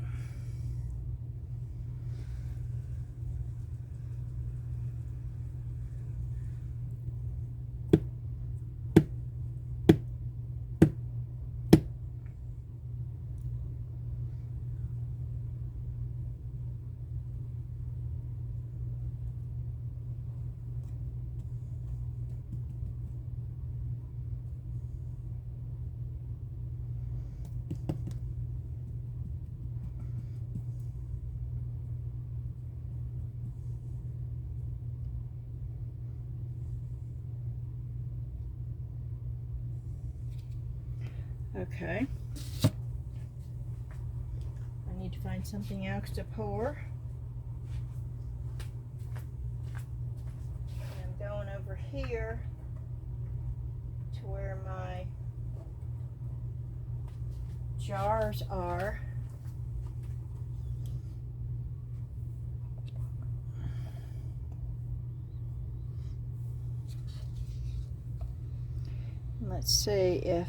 Okay. I need to find something else to pour. I'm going over here to where my jars are. Let's see if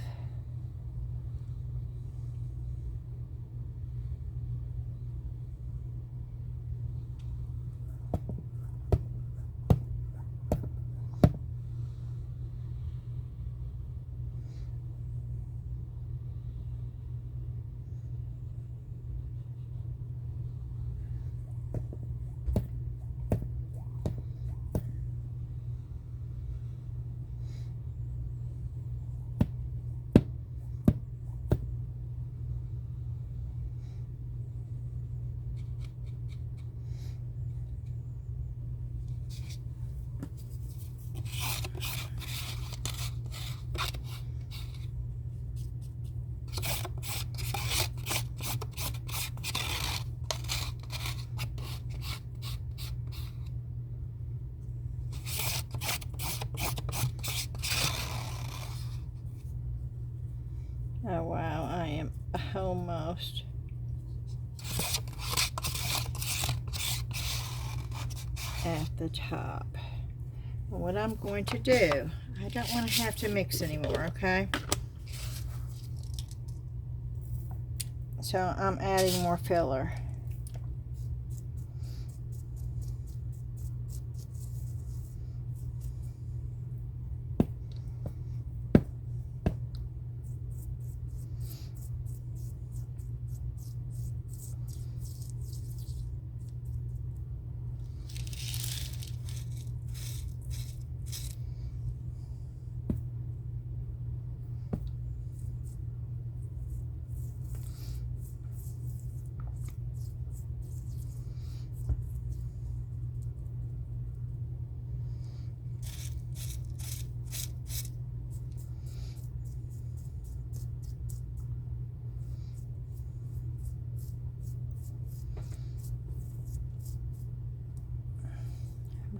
almost. At the top. What I'm going to do, I don't want to have to mix anymore, okay? So I'm adding more filler.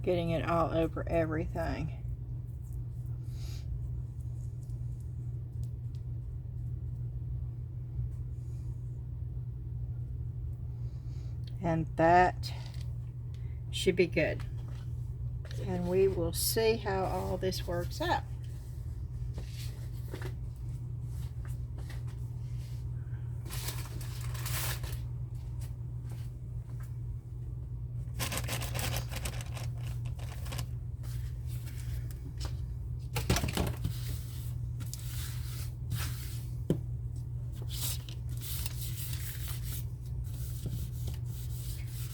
Getting it all over everything. And that should be good. And we will see how all this works out.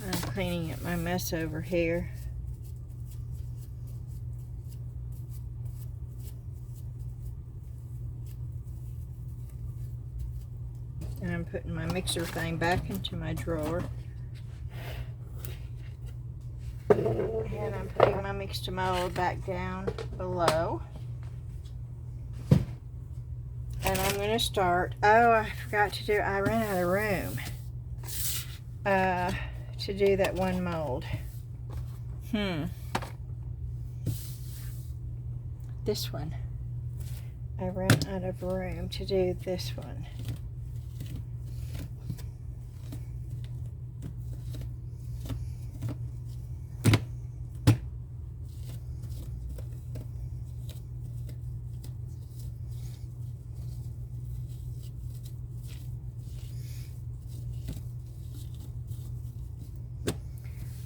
I'm cleaning up my mess over here. And I'm putting my mixer thing back into my drawer. And I'm putting my Mix2Mold back down below. And I'm going to start, oh, I forgot to do, I ran out of room to do that one mold. This one. I ran out of room to do this one.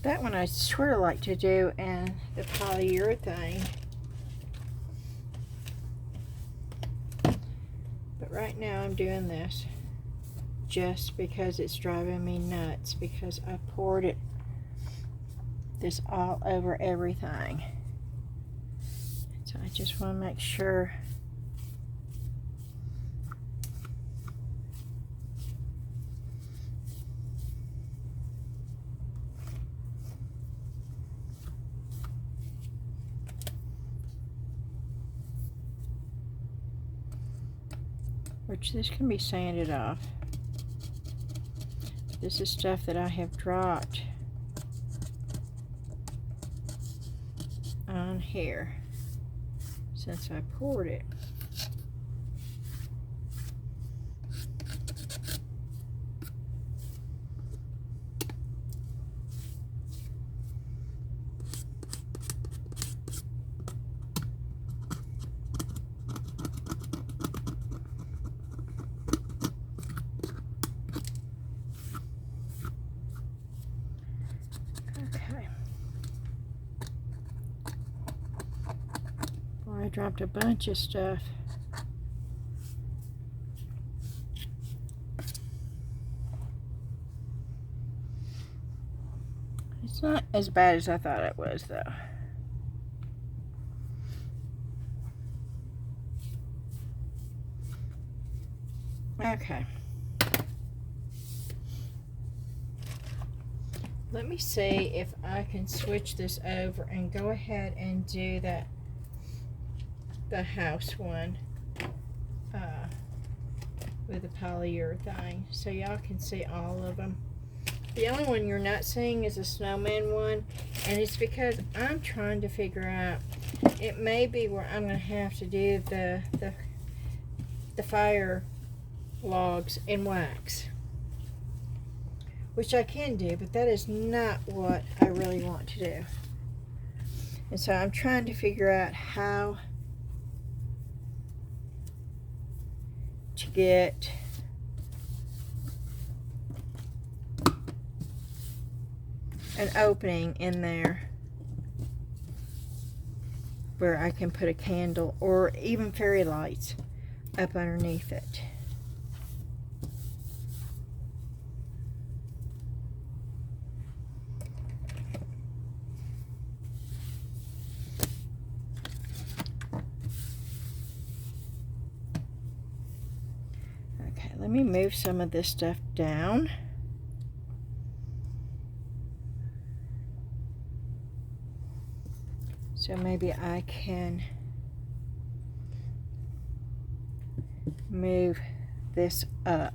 That one I sort of like to do in the polyurethane. But right now I'm doing this just because it's driving me nuts, because I poured this all over everything. So I just want to make sure which this can be sanded off. This is stuff that I have dropped on here since I poured it. I dropped a bunch of stuff. It's not as bad as I thought it was, though. Okay. Let me see if I can switch this over and go ahead and do that, the house one with the polyurethane, so y'all can see all of them. The only one you're not seeing is a snowman one, and it's because I'm trying to figure out, it may be where I'm going to have to do the fire logs in wax, which I can do, but that is not what I really want to do. And so I'm trying to figure out how to get an opening in there where I can put a candle or even fairy lights up underneath it. Okay, let me move some of this stuff down. So maybe I can move this up.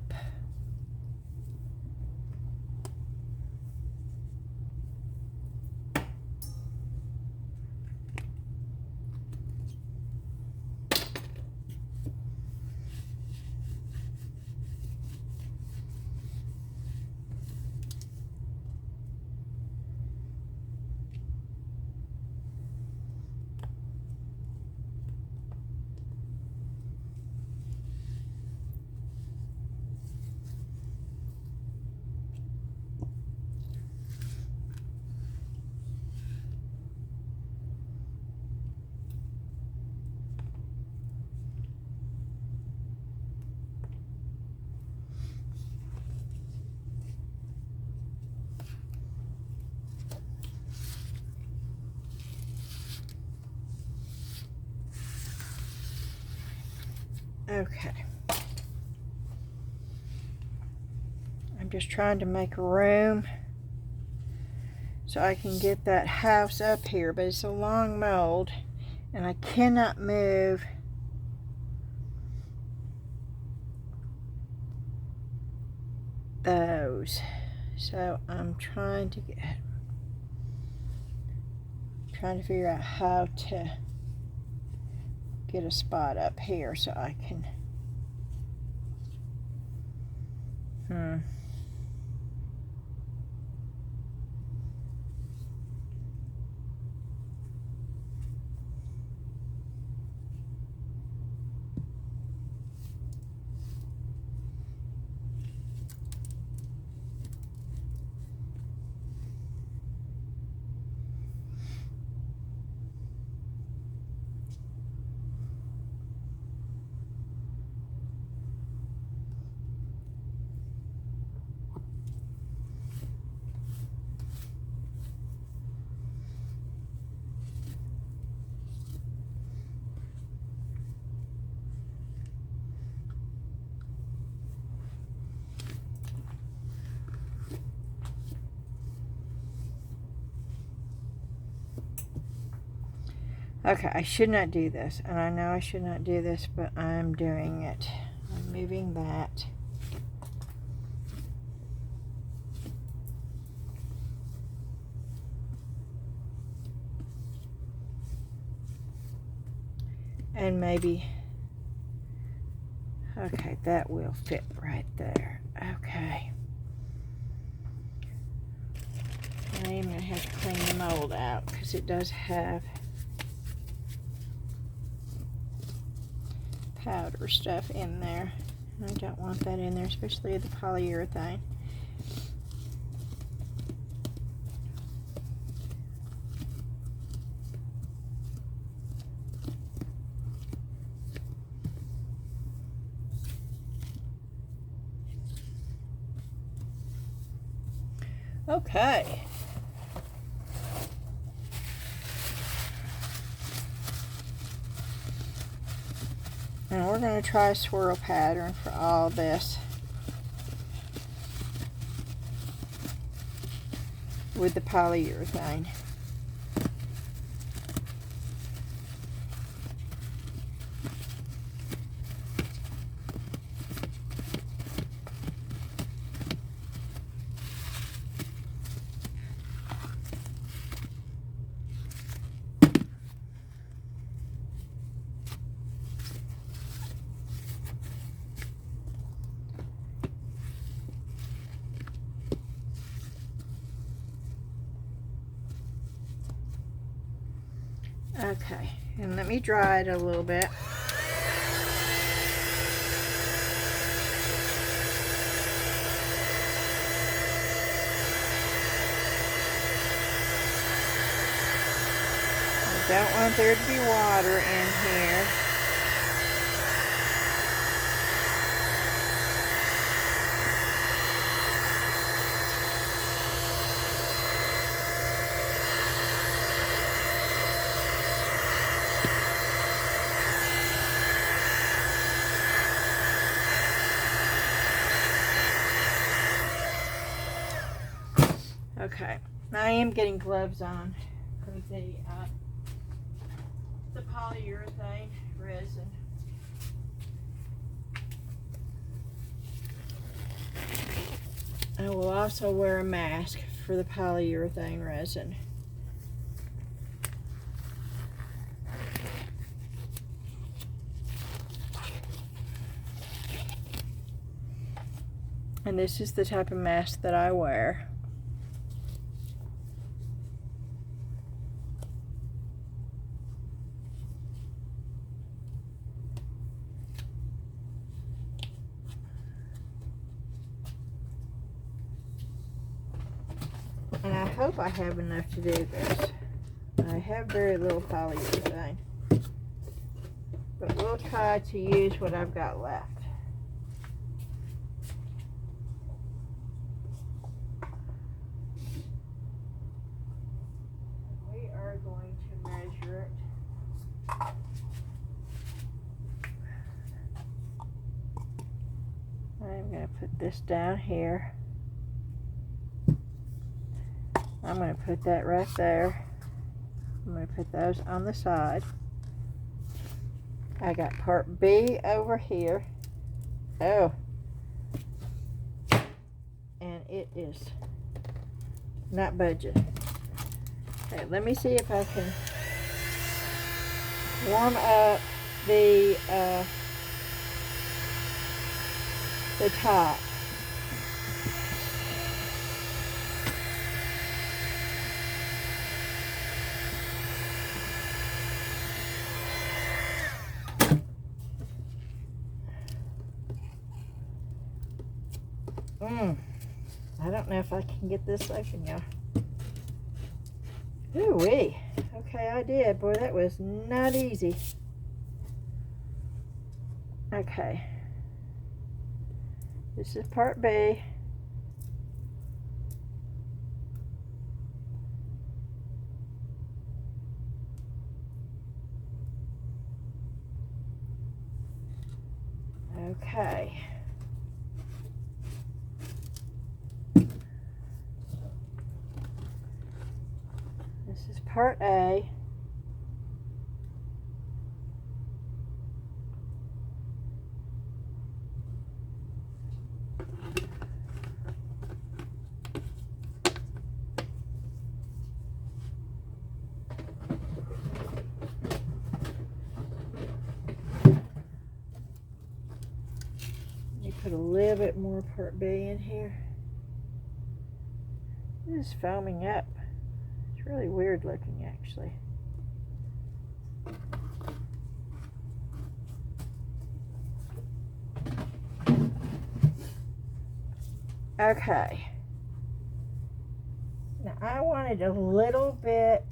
Okay. I'm just trying to make room so I can get that house up here, but it's a long mold and I cannot move those. So I'm trying to figure out how to get a spot up here so I can Okay, I should not do this, and I know I should not do this, but I'm doing it. I'm moving that. And maybe, okay, that will fit right there. Okay. And I am going to have to clean the mold out because it does have powder stuff in there. I don't want that in there, especially the polyurethane. Okay. And we're going to try a swirl pattern for all this with the polyurethane. Okay, and let me dry it a little bit. I don't want there to be water in here. Okay, I am getting gloves on for the polyurethane resin. I will also wear a mask for the polyurethane resin. And this is the type of mask that I wear. And I hope I have enough to do this. I have very little polyurethane, but we'll try to use what I've got left. We are going to measure it. I'm going to put this down here. I'm going to put that right there. I'm going to put those on the side. I got part B over here. Oh. And it is not budging. Okay, let me see if I can warm up the top. I don't know if I can get this open, y'all. Ooh-wee. Okay, I did. Boy, that was not easy. Okay. This is part B. Okay. This is part A. Put a little bit more part B in here. This is foaming up. It's really weird looking, actually. Okay. Now I wanted a little bit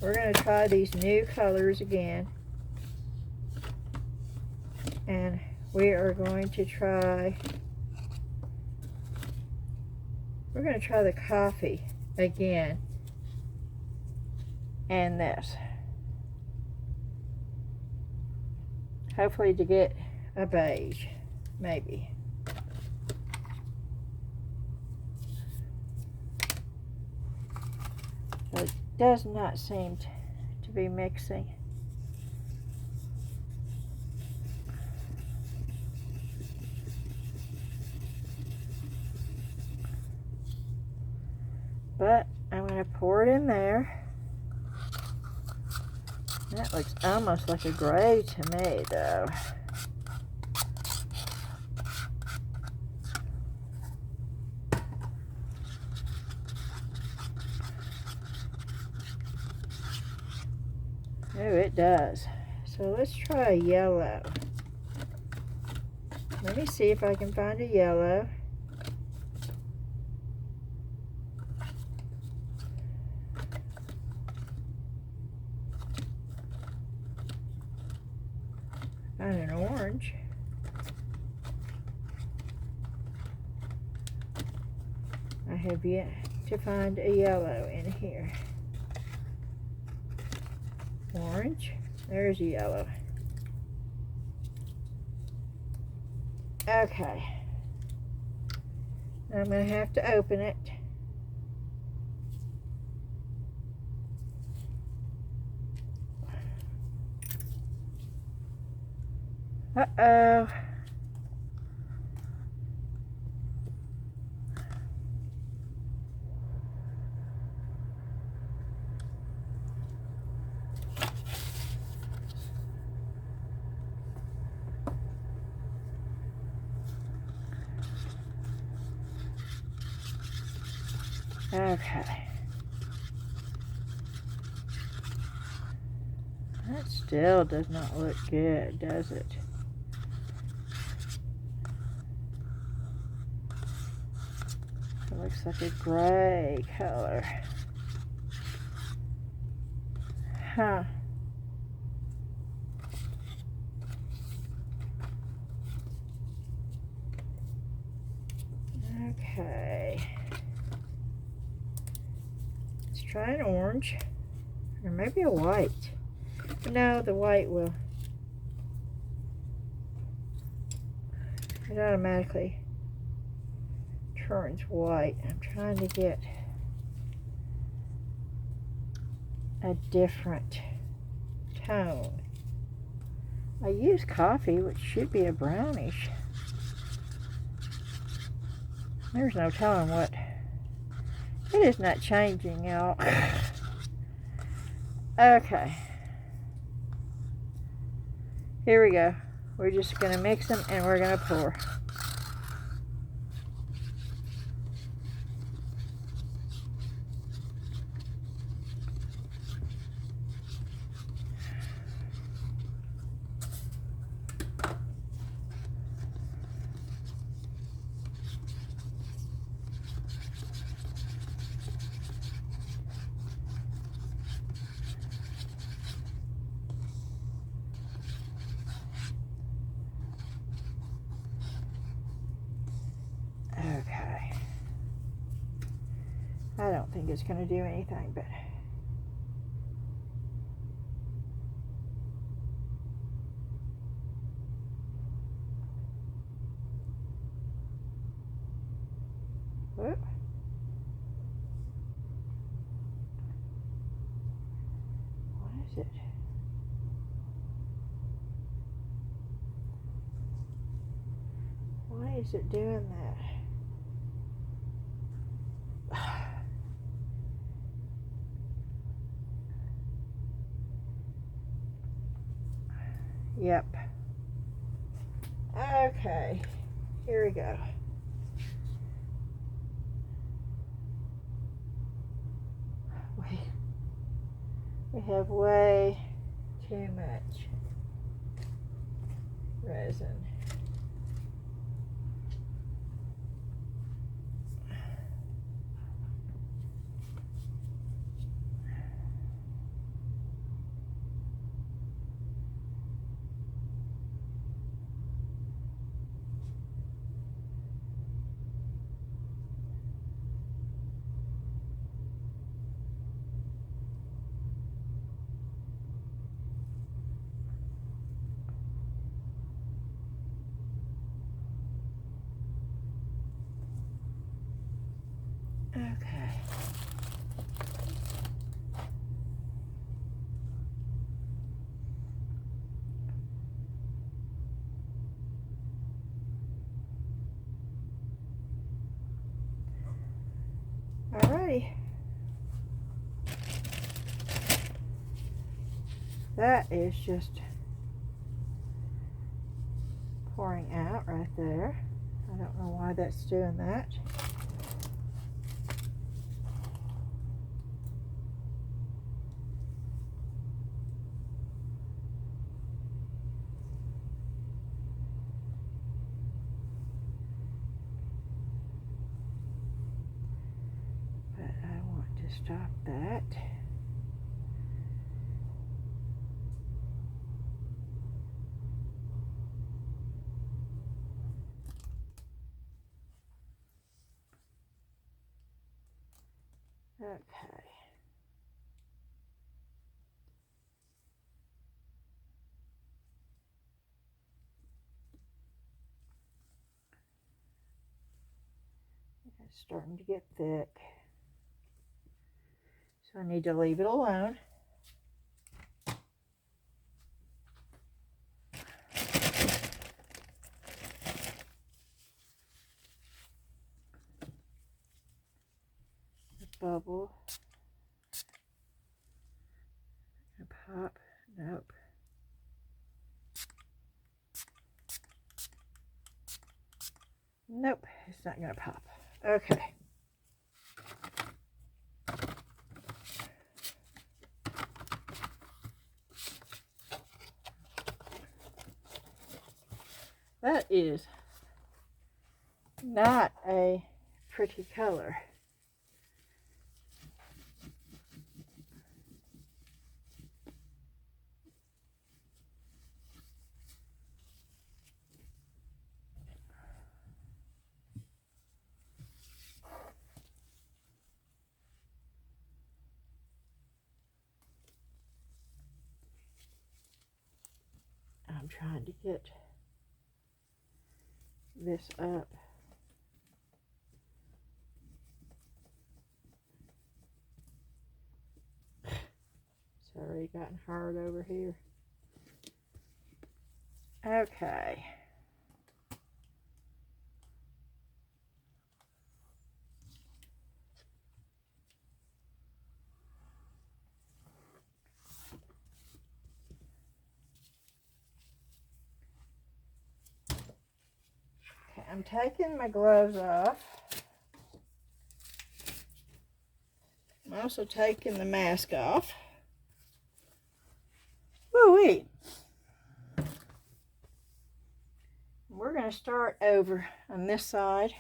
we're going to try these new colors again. And we are going to try, we're going to try the coffee again. And this. Hopefully to get a beige, maybe. So it does not seem to be mixing. But I'm going to pour it in there. That looks almost like a gray to me, though. Oh, it does. So let's try a yellow. Let me see if I can find a yellow. Find an orange. I have yet to find a yellow in here. Orange. There's a yellow. Okay. Now I'm going to have to open it. Uh-oh. Okay. That still does not look good, does it? It looks like a gray color. Huh. Okay. Let's try an orange. Or maybe a white. No, the white will. It automatically turns white. I'm trying to get a different tone. I use coffee, which should be a brownish. There's no telling what. It is not changing, y'all. Okay. Here we go. We're just going to mix them and we're going to pour. Okay. I don't think it's going to do anything, but whoop. What is it? Why is it doing that? Yep. Okay. Here we go. We have way too much resin. Okay. Alrighty. That is just pouring out right there. I don't know why that's doing that. stop that. Okay. It's starting to get thick. So I need to leave it alone. The bubble. Pop. Nope. Nope, it's not going to pop. Okay. That is not a pretty color. I'm trying to get this up. It's already gotten hard over here. Okay. I'm taking my gloves off. I'm also taking the mask off. Woo-wee. We're going to start over on this side.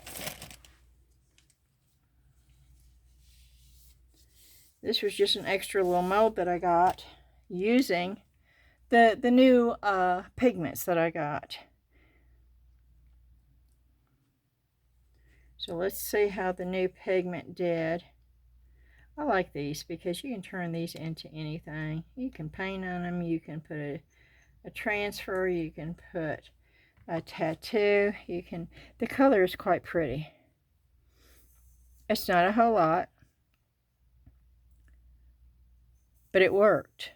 This was just an extra little mold that I got using the new pigments that I got. So let's see how the new pigment did. I like these because you can turn these into anything. You can paint on them, you can put a transfer, you can put a tattoo, you can, the color is quite pretty. It's not a whole lot, but it worked.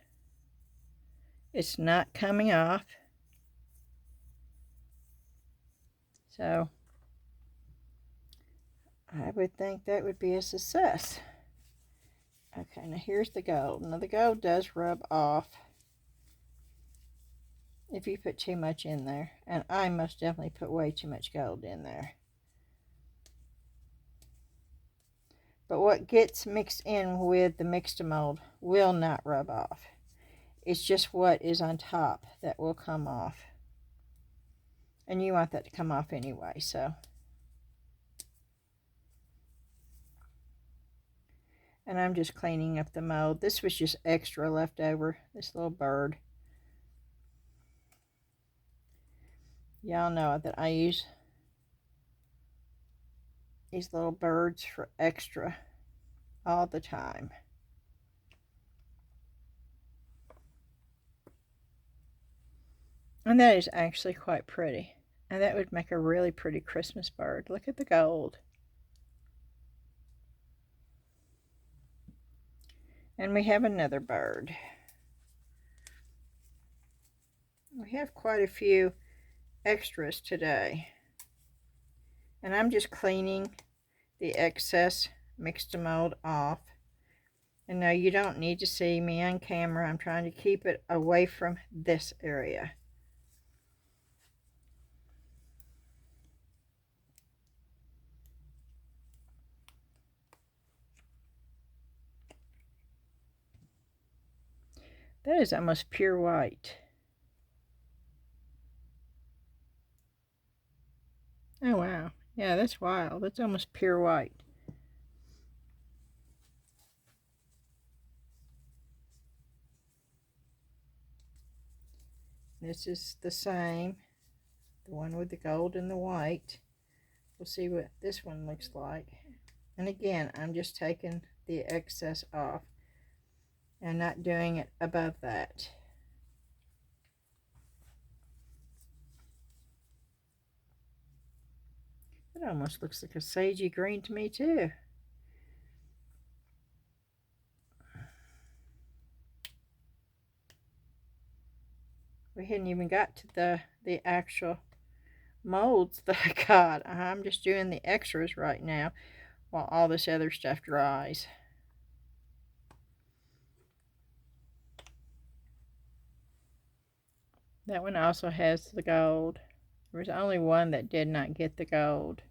It's not coming off. So I would think that would be a success. Okay, now here's the gold. Now the gold does rub off if you put too much in there. And I most definitely put way too much gold in there. But what gets mixed in with the Mix2Mold will not rub off. It's just what is on top that will come off. And you want that to come off anyway, so. And I'm just cleaning up the mold. This was just extra left over, this little bird. Y'all know that I use these little birds for extra all the time. And that is actually quite pretty. And that would make a really pretty Christmas bird. Look at the gold. And we have another bird. We have quite a few extras today. And I'm just cleaning the excess Mix2Mold off. And no, you don't need to see me on camera. I'm trying to keep it away from this area. That is almost pure white. Oh wow. Yeah, that's wild. That's almost pure white. This is the same, the one with the gold and the white. We'll see what this one looks like. And again, I'm just taking the excess off and not doing it above that. It almost looks like a sagey green to me too. We hadn't even got to the actual molds that I got. I'm just doing the extras right now while all this other stuff dries. That one also has the gold. There was only one that did not get the gold.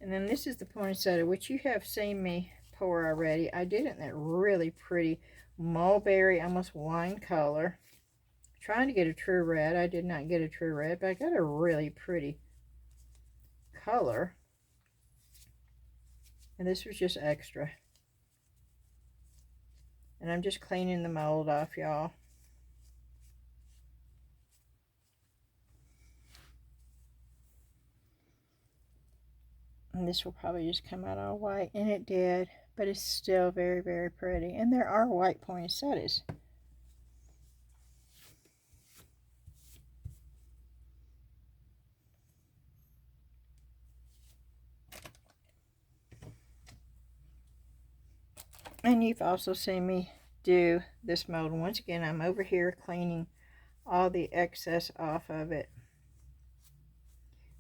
And then this is the poinsettia, which you have seen me pour already. I did it in that really pretty mulberry, almost wine color. Trying to get a true red. I did not get a true red, but I got a really pretty color. And this was just extra. And I'm just cleaning the mold off, y'all. And this will probably just come out all white, and it did, but it's still very, very pretty. And there are white poinsettias. And you've also seen me do this mold. And once again, I'm over here cleaning all the excess off of it.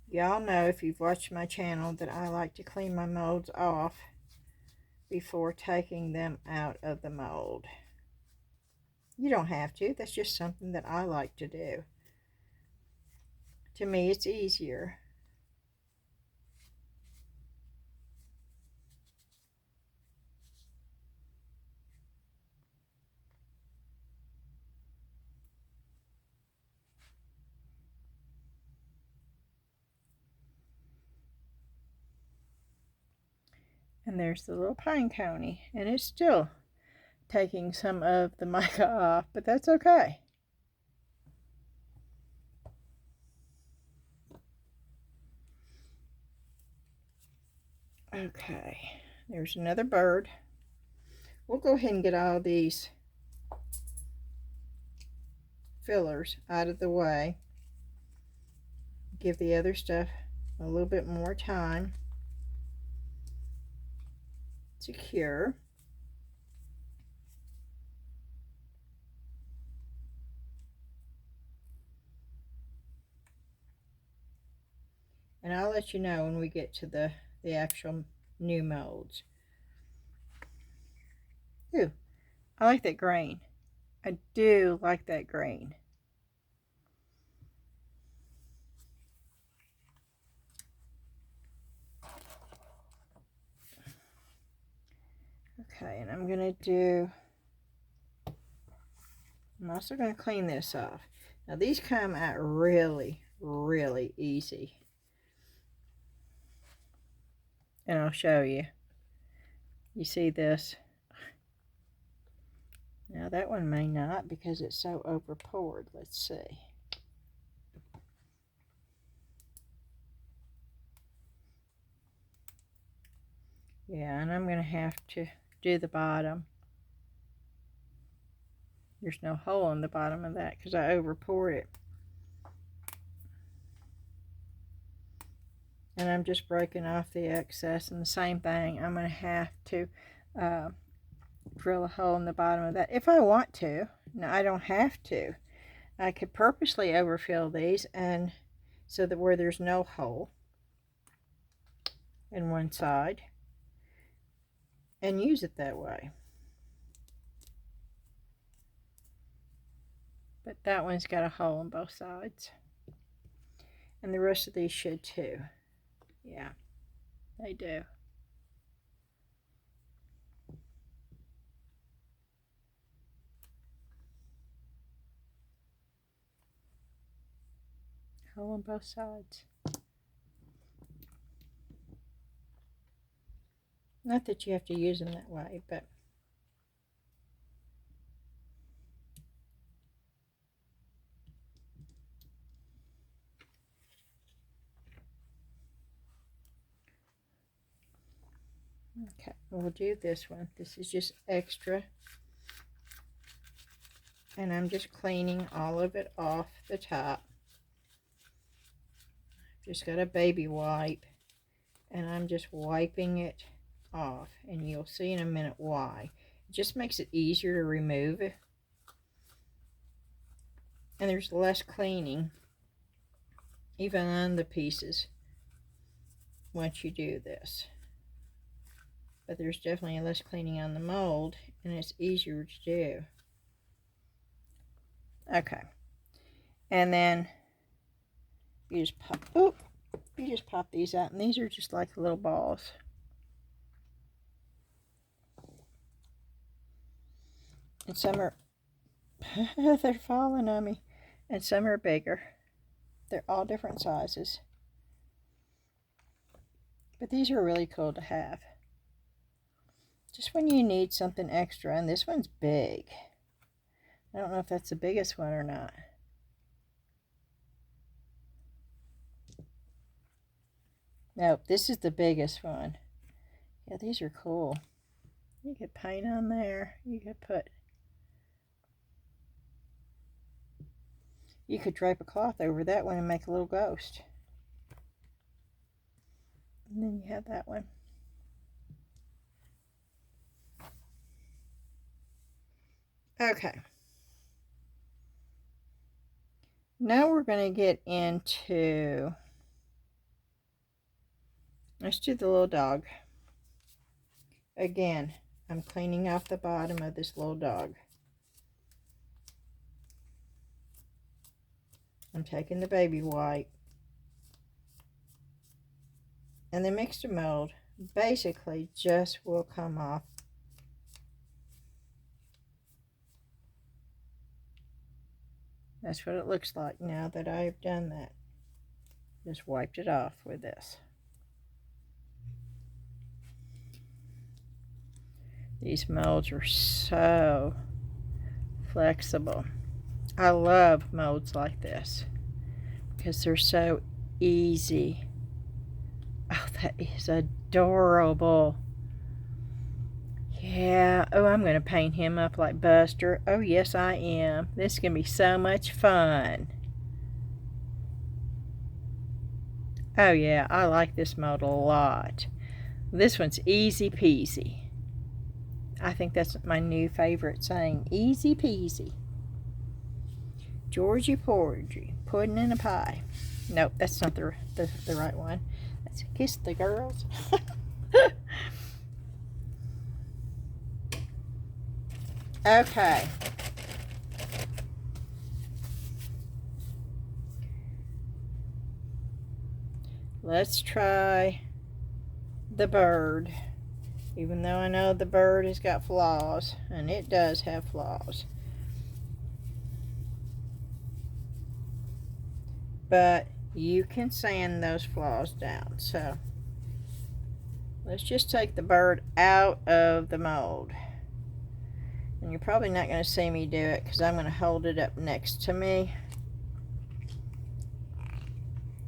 Y'all know, if you've watched my channel, that I like to clean my molds off before taking them out of the mold. You don't have to. That's just something that I like to do. To me, it's easier. And there's the little pine coney, and it's still taking some of the mica off, but that's okay. Okay, there's another bird. We'll go ahead and get all these fillers out of the way. Give the other stuff a little bit more time to cure. And I'll let you know when we get to the actual new molds. Ooh, I like that grain. I do like that grain. Okay, and I'm also going to clean this off. Now these come out really, really easy. And I'll show you. You see this? Now that one may not because it's so over poured. Let's see. Yeah, and I'm going to have to do the bottom. There's no hole in the bottom of that because I over poured it. And I'm just breaking off the excess, and the same thing, I'm going to have to drill a hole in the bottom of that if I want to. Now I don't have to. I could purposely overfill these, and so that where there's no hole in one side, and use it that way. But that one's got a hole on both sides, and the rest of these should too. Yeah, they do. Hole on both sides. Not that you have to use them that way, but Okay, we'll do this one. This is just extra. And I'm just cleaning all of it off the top. Just got a baby wipe. And I'm just wiping it off. And you'll see in a minute why. It just makes it easier to remove. And there's less cleaning, even on the pieces, once you do this. But there's definitely less cleaning on the mold, and it's easier to do. Okay. And then you just pop these out, and these are just like little balls. And some are they're falling on me. And some are bigger. They're all different sizes. But these are really cool to have. Just when you need something extra. And this one's big. I don't know if that's the biggest one or not. Nope, this is the biggest one. Yeah, these are cool. You could paint on there. You could drape a cloth over that one and make a little ghost. And then you have that one. Okay. Now we're going to get into, let's do the little dog. Again, I'm cleaning off the bottom of this little dog. I'm taking the baby wipe. And the Mix2Mold basically just will come off. That's what it looks like now that I've done that. Just wiped it off with this. These molds are so flexible. I love molds like this because they're so easy. Oh, that is adorable. Yeah. Oh, I'm going to paint him up like Buster. Oh, yes, I am. This is going to be so much fun. Oh, yeah, I like this mold a lot. This one's easy peasy. I think that's my new favorite saying. Easy peasy. Georgie porgy. Pudding in a pie. Nope, that's not the right one. Let's kiss the girls. Okay. Let's try the bird. Even though I know the bird has got flaws, and it does have flaws. But you can sand those flaws down. So let's just take the bird out of the mold. And you're probably not going to see me do it because I'm going to hold it up next to me.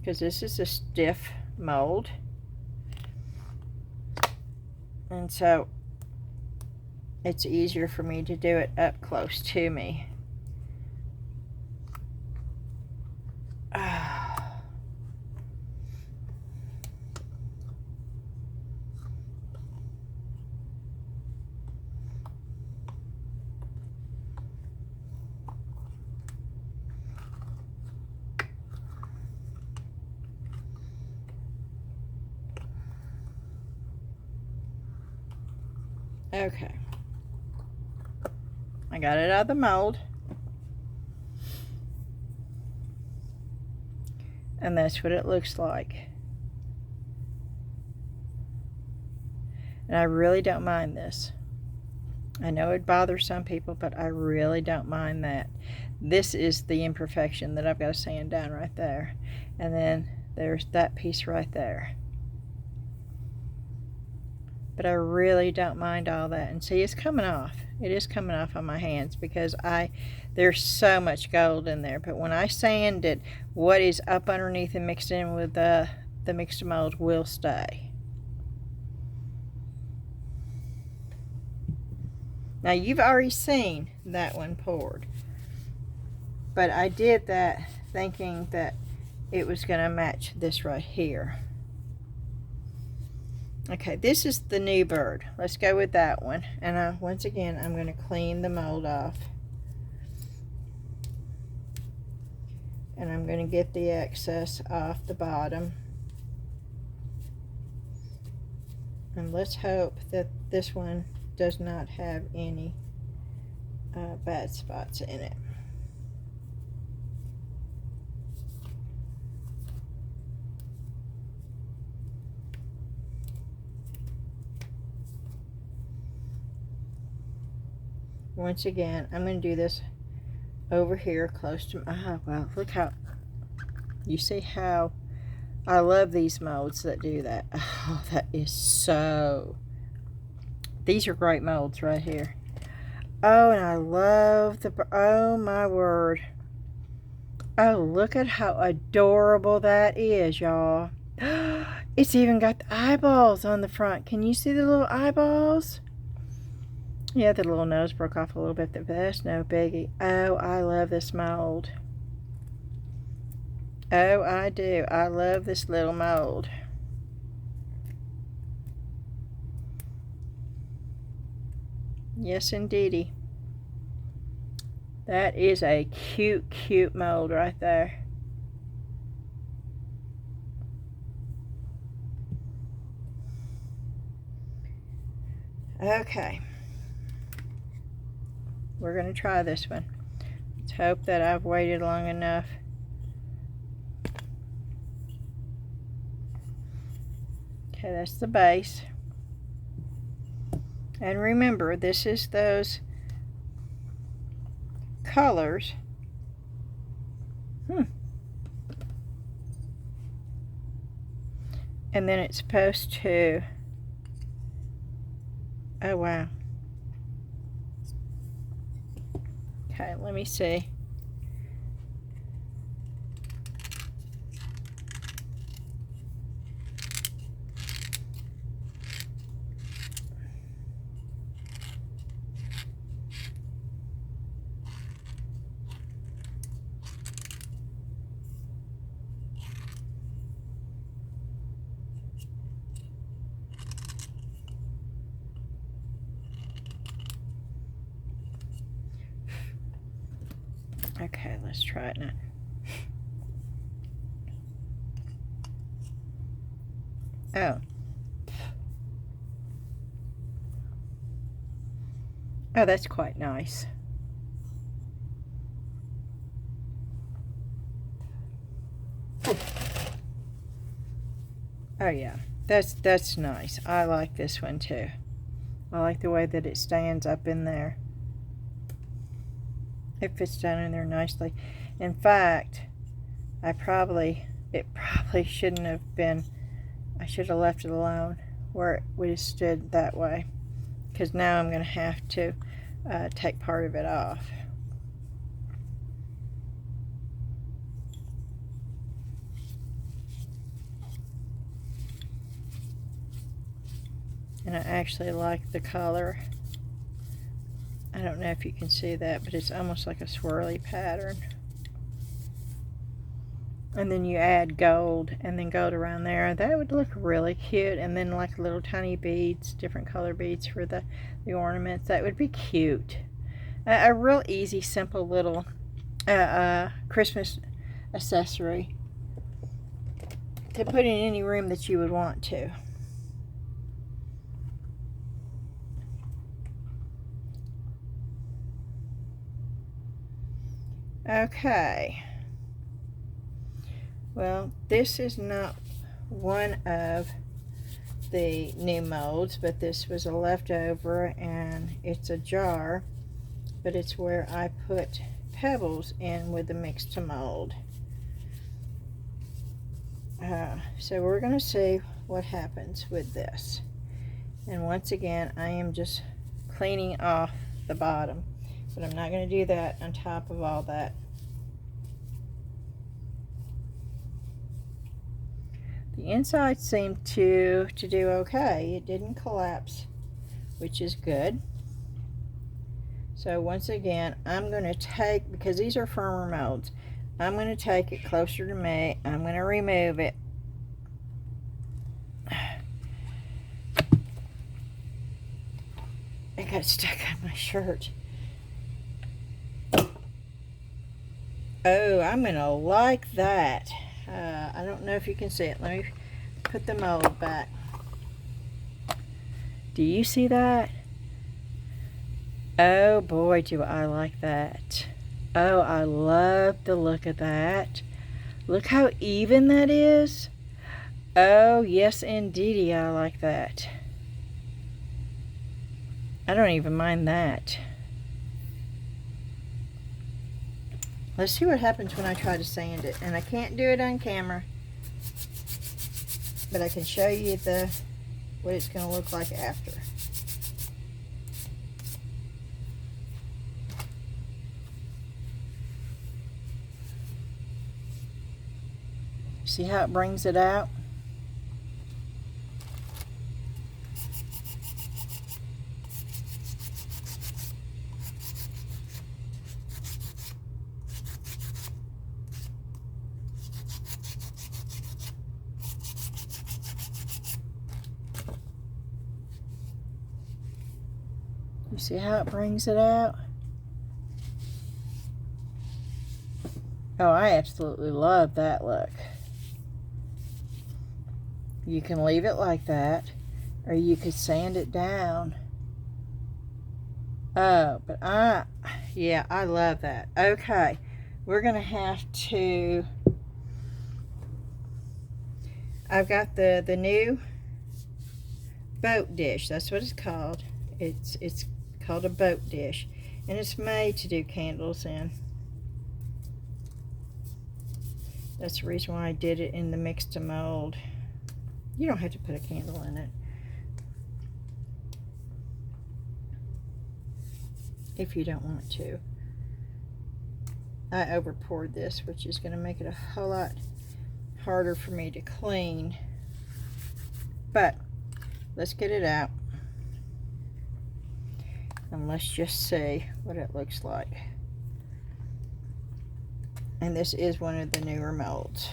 Because this is a stiff mold. And so it's easier for me to do it up close to me. Okay. I got it out of the mold. And that's what it looks like. And I really don't mind this. I know it bothers some people, but I really don't mind that. This is the imperfection that I've got to sand down right there. And then there's that piece right there. But I really don't mind all that. And see, it's coming off. It is coming off on my hands because there's so much gold in there. But when I sand it, what is up underneath and mixed in with the Mix2Mold will stay. Now you've already seen that one poured, but I did that thinking that it was going to match this right here. Okay, this is the new bird. Let's go with that one. And once again, I'm going to clean the mold off. And I'm going to get the excess off the bottom. And let's hope that this one does not have any bad spots in it. Once again, I'm going to do this over here close to my, well, look how, you see how I love these molds that do that. Oh, that is so, these are great molds right here. Oh, and I love the, oh my word. Oh, look at how adorable that is, y'all. It's even got the eyeballs on the front. Can you see the little eyeballs? Yeah, the little nose broke off a little bit, but that's no biggie. Oh, I love this mold. Oh, I do. I love this little mold. Yes, indeedy. That is a cute, cute mold right there. Okay. We're going to try this one. Let's hope that I've waited long enough. Okay, that's the base. And remember, this is those colors. And then it's supposed to, oh wow. Okay, let me see. Okay, let's try it now. Oh. Oh, that's quite nice. Oh yeah, that's nice. I like this one too. I like the way that it stands up in there. It fits down in there nicely. In fact, it probably shouldn't have been, I should have left it alone where it would have stood that way, because now I'm going to have to take part of it off. And I actually like the color. I don't know if you can see that, but it's almost like a swirly pattern. And then you add gold, and then gold around there. That would look really cute. And then like little tiny beads, different color beads for the ornaments. That would be cute. A real easy, simple little Christmas accessory to put in any room that you would want to. Okay, well, this is not one of the new molds, but this was a leftover, and it's a jar, but it's where I put pebbles in with the Mix2Mold. So we're going to see what happens with this. And once again, I am just cleaning off the bottom. But I'm not going to do that on top of all that. The inside seemed to do okay. It didn't collapse, which is good. So once again, I'm going to take, because these are firmer molds, I'm going to take it closer to me. I'm going to remove it. It got stuck on my shirt. Oh, I'm going to like that. I don't know if you can see it. Let me put the mold back. Do you see that? Oh boy, do I like that. Oh, I love the look of that. Look how even that is. Oh, yes indeedy, I like that. I don't even mind that. Let's see what happens when I try to sand it. And I can't do it on camera, but I can show you what it's going to look like after. See how it brings it out? You see how it brings it out? Oh, I absolutely love that look. You can leave it like that, or you could sand it down. Oh, but yeah, I love that. Okay, we're gonna have to, I've got the new boat dish. That's what it's called. It's called a boat dish, and it's made to do candles in. That's the reason why I did it in the Mix2Mold. You don't have to put a candle in it if you don't want to. I over poured this, which is going to make it a whole lot harder for me to clean. But let's get it out. And let's just see what it looks like. And this is one of the newer molds.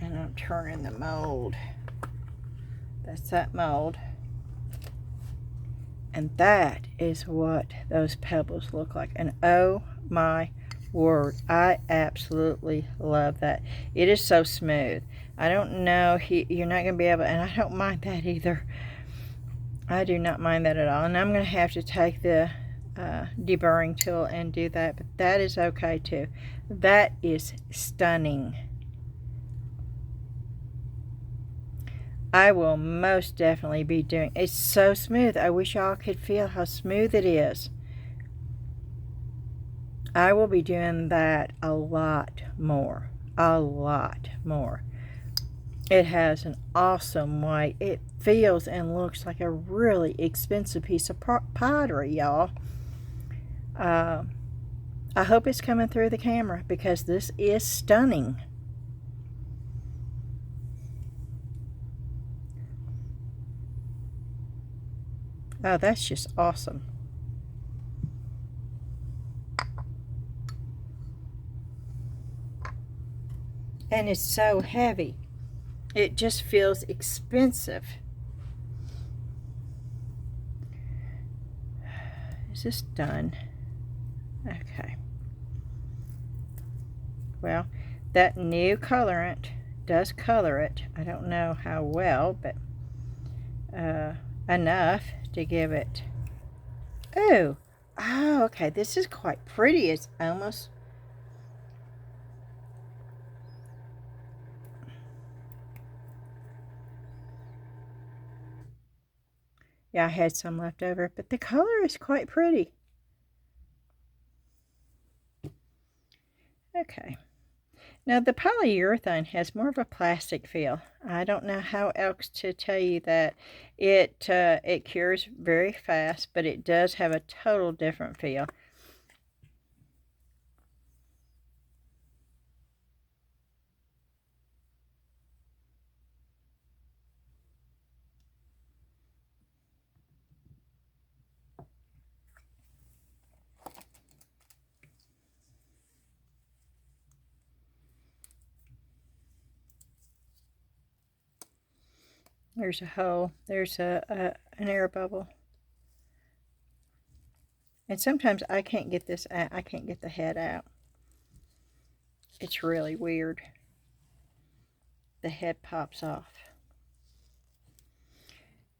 And I'm turning the mold. That's that mold. And that is what those pebbles look like. And oh my word, I absolutely love that. It is so smooth. I don't know, you're not going to be able, and I don't mind that either. I do not mind that at all. And I'm going to have to take the deburring tool and do that, but that is okay too. That is stunning. I will most definitely be doing, it's so smooth. I wish y'all could feel how smooth it is. I will be doing that a lot more. A lot more. It has an awesome white. It feels and looks like a really expensive piece of pottery, y'all. I hope it's coming through the camera because this is stunning. Oh, that's just awesome. And it's so heavy. It just feels expensive. Is this done? Okay. Well, that new colorant does color it. I don't know how well, but enough to give it. Oh, okay. This is quite pretty. It's almost, yeah, I had some left over, but the color is quite pretty. Okay. Now the polyurethane has more of a plastic feel. I don't know how else to tell you that. It cures very fast, but it does have a total different feel. There's a hole. There's an air bubble. And sometimes I can't get this out. I can't get the head out. It's really weird. The head pops off.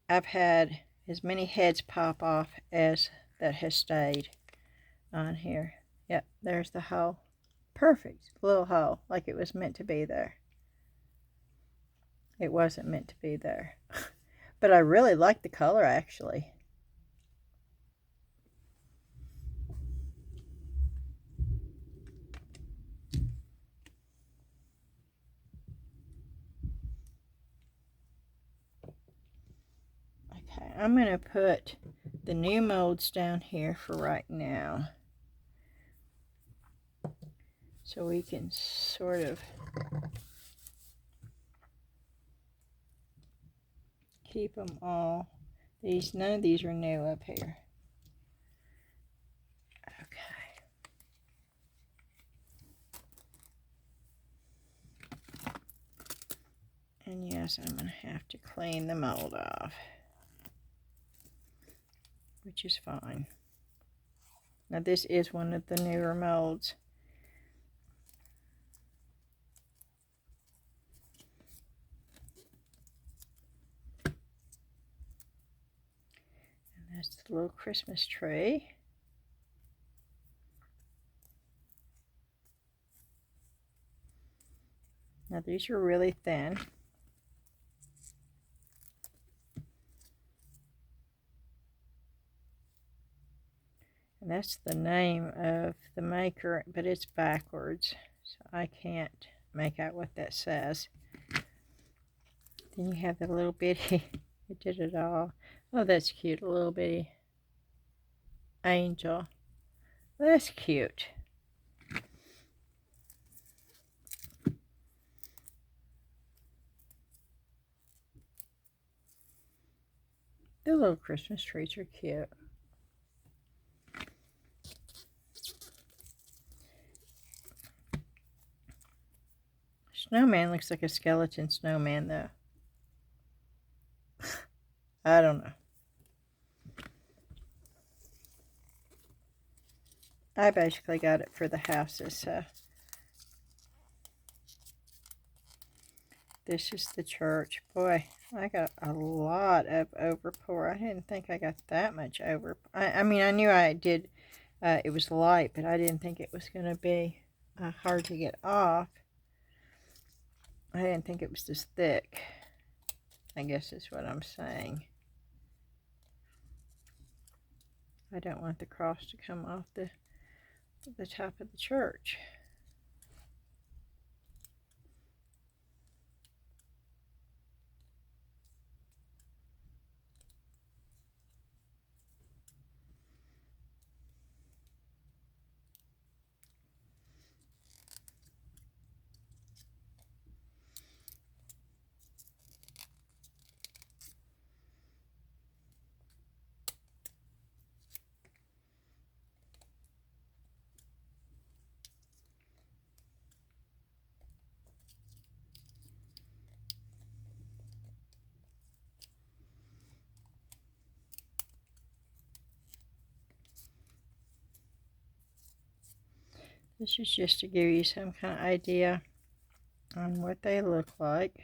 I've had as many heads pop off as that has stayed on here. Yep, there's the hole. Perfect little hole, like it was meant to be there. It wasn't meant to be there. But I really like the color, actually. Okay, I'm going to put the new molds down here for right now, so we can sort of keep them all. None of these are new up here. Okay. And yes, I'm going to have to clean the mold off, which is fine. Now this is one of the newer molds. And that's the little Christmas tree. Now these are really thin. And that's the name of the maker, but it's backwards, so I can't make out what that says. Then you have the little bitty, it did it all. Oh, that's cute, a little bitty angel. That's cute. The little Christmas trees are cute. Snowman looks like a skeleton snowman, though. I don't know. I basically got it for the houses, so. This is the church. Boy, I got a lot of overpour. I didn't think I got that much over. I mean, I knew I did. It was light, but I didn't think it was going to be hard to get off. I didn't think it was this thick, I guess is what I'm saying. I don't want the cross to come off the top of the church. This is just to give you some kind of idea on what they look like.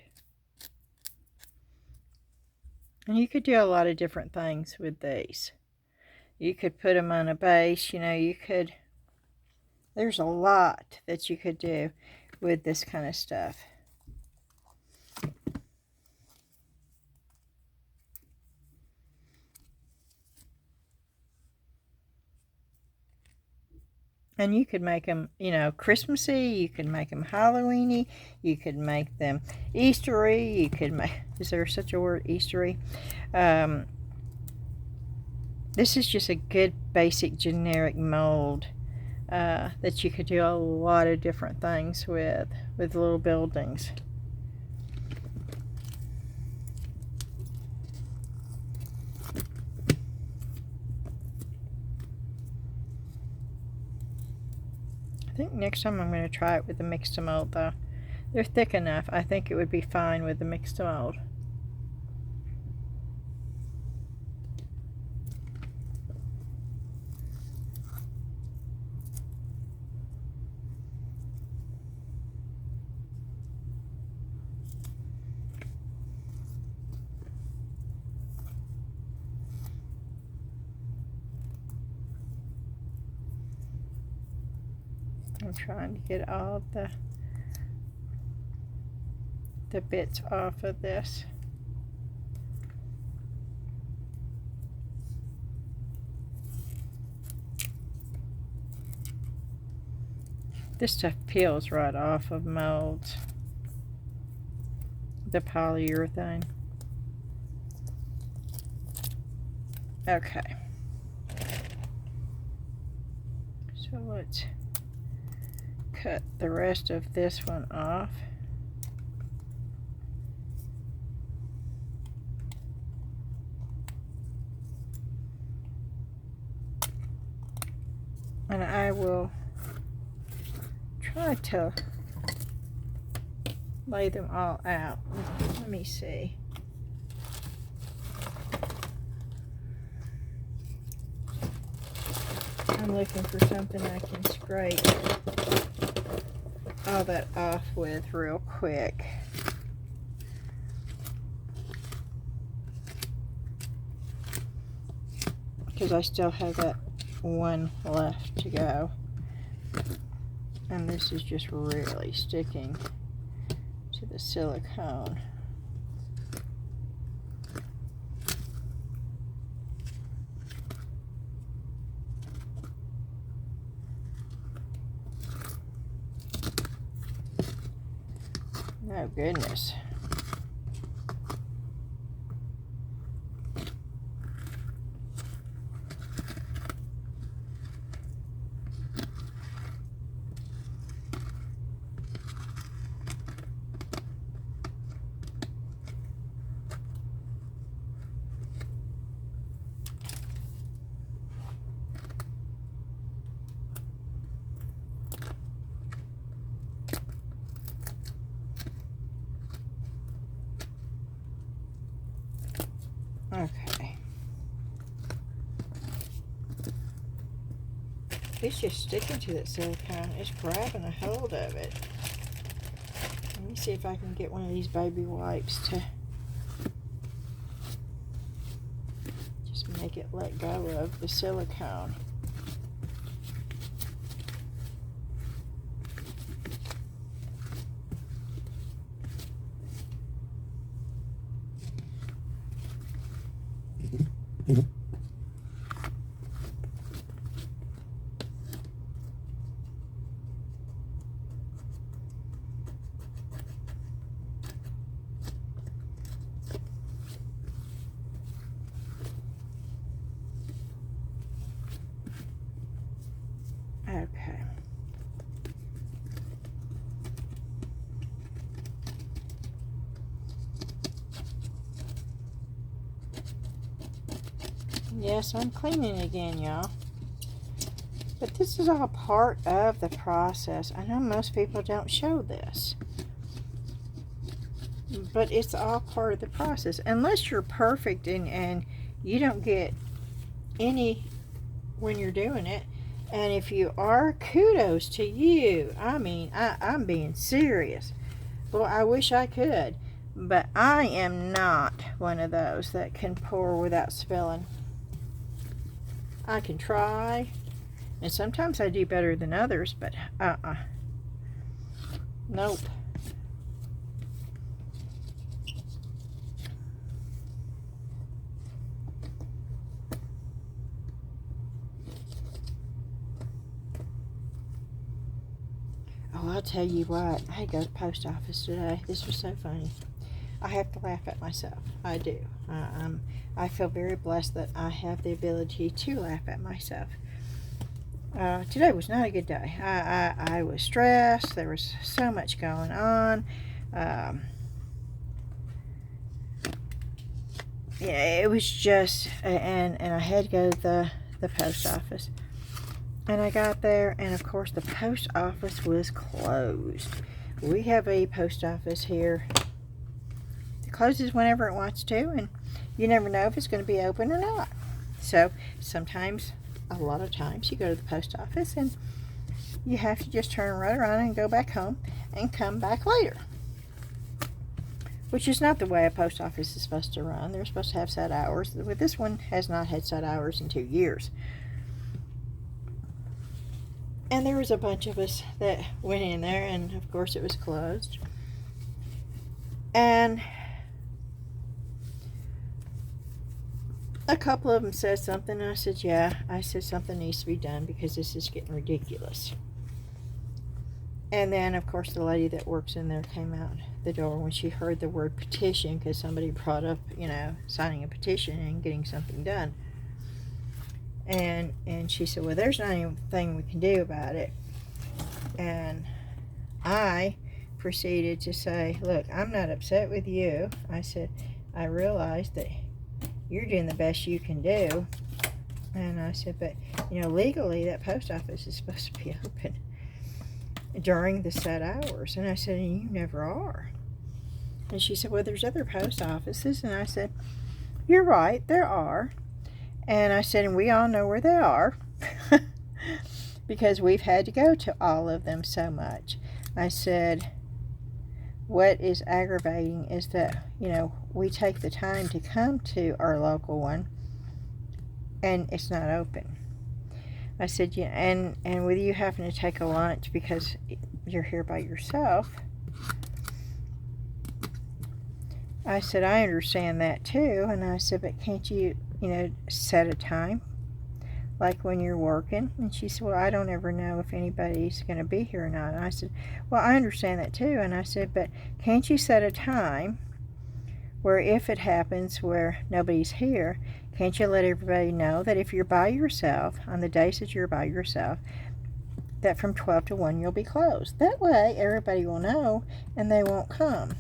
And you could do a lot of different things with these. You could put them on a base, you know, you could, there's a lot that you could do with this kind of stuff. And you could make them, you know, Christmassy, you could make them Halloweeny, you could make them Eastery, you could make, is there such a word, Eastery? This is just a good basic generic mold that you could do a lot of different things with little buildings. I think next time I'm going to try it with the Mix2Mold though. They're thick enough. I think it would be fine with the Mix2Mold. I'm trying to get all the bits off of this. This stuff peels right off of molds, the polyurethane. Okay. So let's cut the rest of this one off. And I will try to lay them all out. Let me see. I'm looking for something I can scrape all that off with real quick. Because I still have that one left to go. And this is just really sticking to the silicone. Oh goodness. Okay. It's just sticking to that silicone. It's grabbing a hold of it. Let me see if I can get one of these baby wipes to just make it let go of the silicone. Okay. Yes, I'm cleaning again, y'all. But this is all part of the process. I know most people don't show this. But it's all part of the process. Unless you're perfect and you don't get any when you're doing it. And if you are, kudos to you. I mean, I'm being serious. Well, I wish I could. But I am not one of those that can pour without spilling. I can try. And sometimes I do better than others, but nope. Oh, I'll tell you what. I had to go to the post office today. This was so funny. I have to laugh at myself. I do. I feel very blessed that I have the ability to laugh at myself. Today was not a good day. I was stressed. There was so much going on. Yeah, it was just, and I had to go to the post office. And I got there, and of course the post office was closed. We have a post office here. It closes whenever it wants to, and you never know if it's going to be open or not. So sometimes, a lot of times, you go to the post office and you have to just turn right around and go back home and come back later. Which is not the way a post office is supposed to run. They're supposed to have set hours. This one has not had set hours in 2 years. And there was a bunch of us that went in there, and of course it was closed. And a couple of them said something, and I said, yeah. I said, something needs to be done because this is getting ridiculous. And then, of course, the lady that works in there came out the door when she heard the word petition, because somebody brought up, you know, signing a petition and getting something done. And she said, well, there's not anything we can do about it. And I proceeded to say, look, I'm not upset with you. I said, I realize that you're doing the best you can do. And I said, but, you know, legally that post office is supposed to be open during the set hours. And I said, and you never are. And she said, well, there's other post offices. And I said, you're right, there are. And I said, and we all know where they are because we've had to go to all of them so much. I said, what is aggravating is that, you know, we take the time to come to our local one and it's not open. I said, yeah, and with you having to take a lunch because you're here by yourself, I said, I understand that too. And I said, but can't you, you know, set a time like when you're working? And she said, well, I don't ever know if anybody's going to be here or not. And I said, well, I understand that too. And I said, but can't you set a time where if it happens where nobody's here, can't you let everybody know that if you're by yourself, on the days that you're by yourself, that from 12 to 1 you'll be closed? That way everybody will know and they won't come.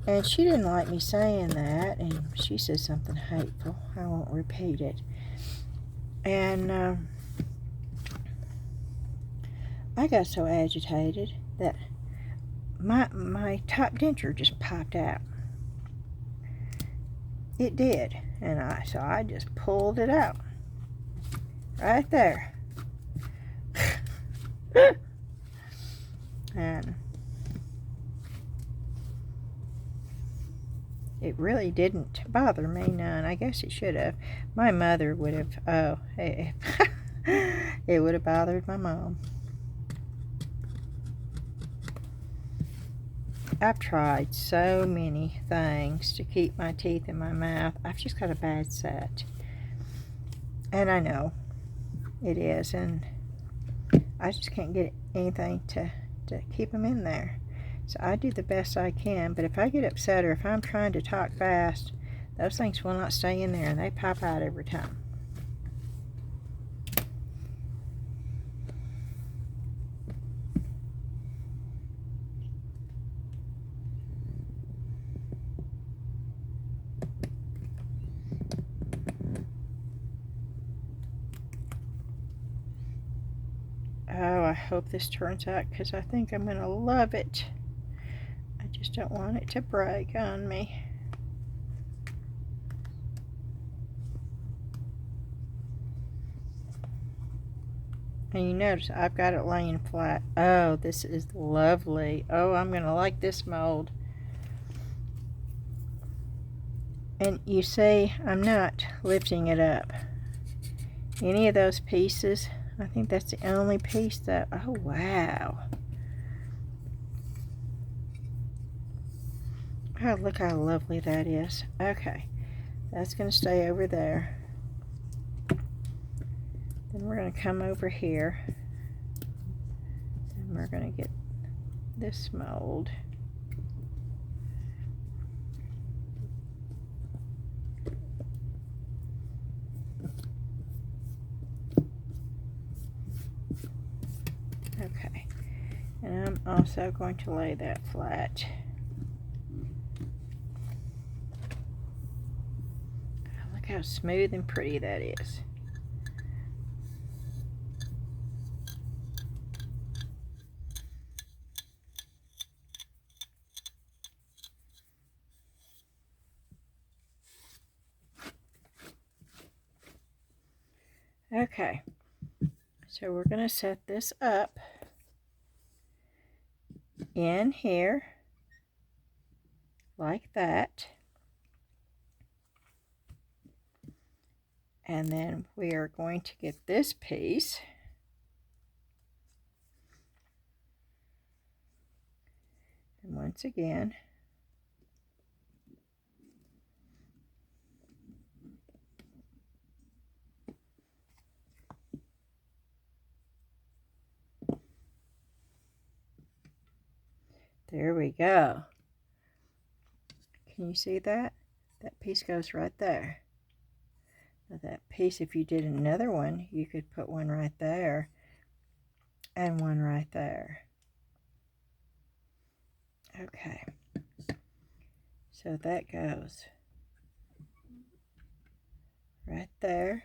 And she didn't like me saying that, and she said something hateful. I won't repeat it. And I got so agitated that my top denture just popped out. It did. And so I just pulled it out. Right there. And it really didn't bother me none. I guess it should have. My mother would have, it would have bothered my mom. I've tried so many things to keep my teeth in my mouth. I've just got a bad set. And I know it is. And I just can't get anything to keep them in there. So I do the best I can, but if I get upset or if I'm trying to talk fast, those things will not stay in there and they pop out every time. Oh, I hope this turns out because I think I'm going to love it. I just don't want it to break on me. And you notice I've got it laying flat. Oh, this is lovely. Oh, I'm going to like this mold. And you see, I'm not lifting it up. Any of those pieces, I think that's the only piece that, oh wow. Oh, look how lovely that is. Okay, that's going to stay over there. Then we're going to come over here. And we're going to get this mold. Okay, and I'm also going to lay that flat. Look how smooth and pretty that is. Okay, so we're going to set this up in here like that, and then we are going to get this piece once again. There we go. Can you see that? That piece goes right there. Now that piece, if you did another one, you could put one right there and one right there. Okay. So that goes right there.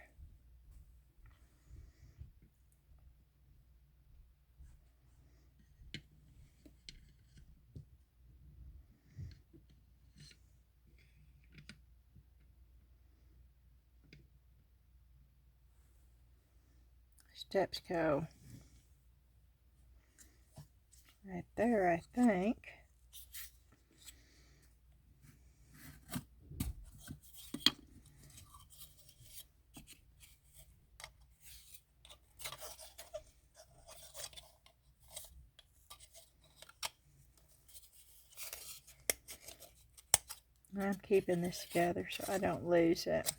Steps go right there, I think. I'm keeping this together so I don't lose it.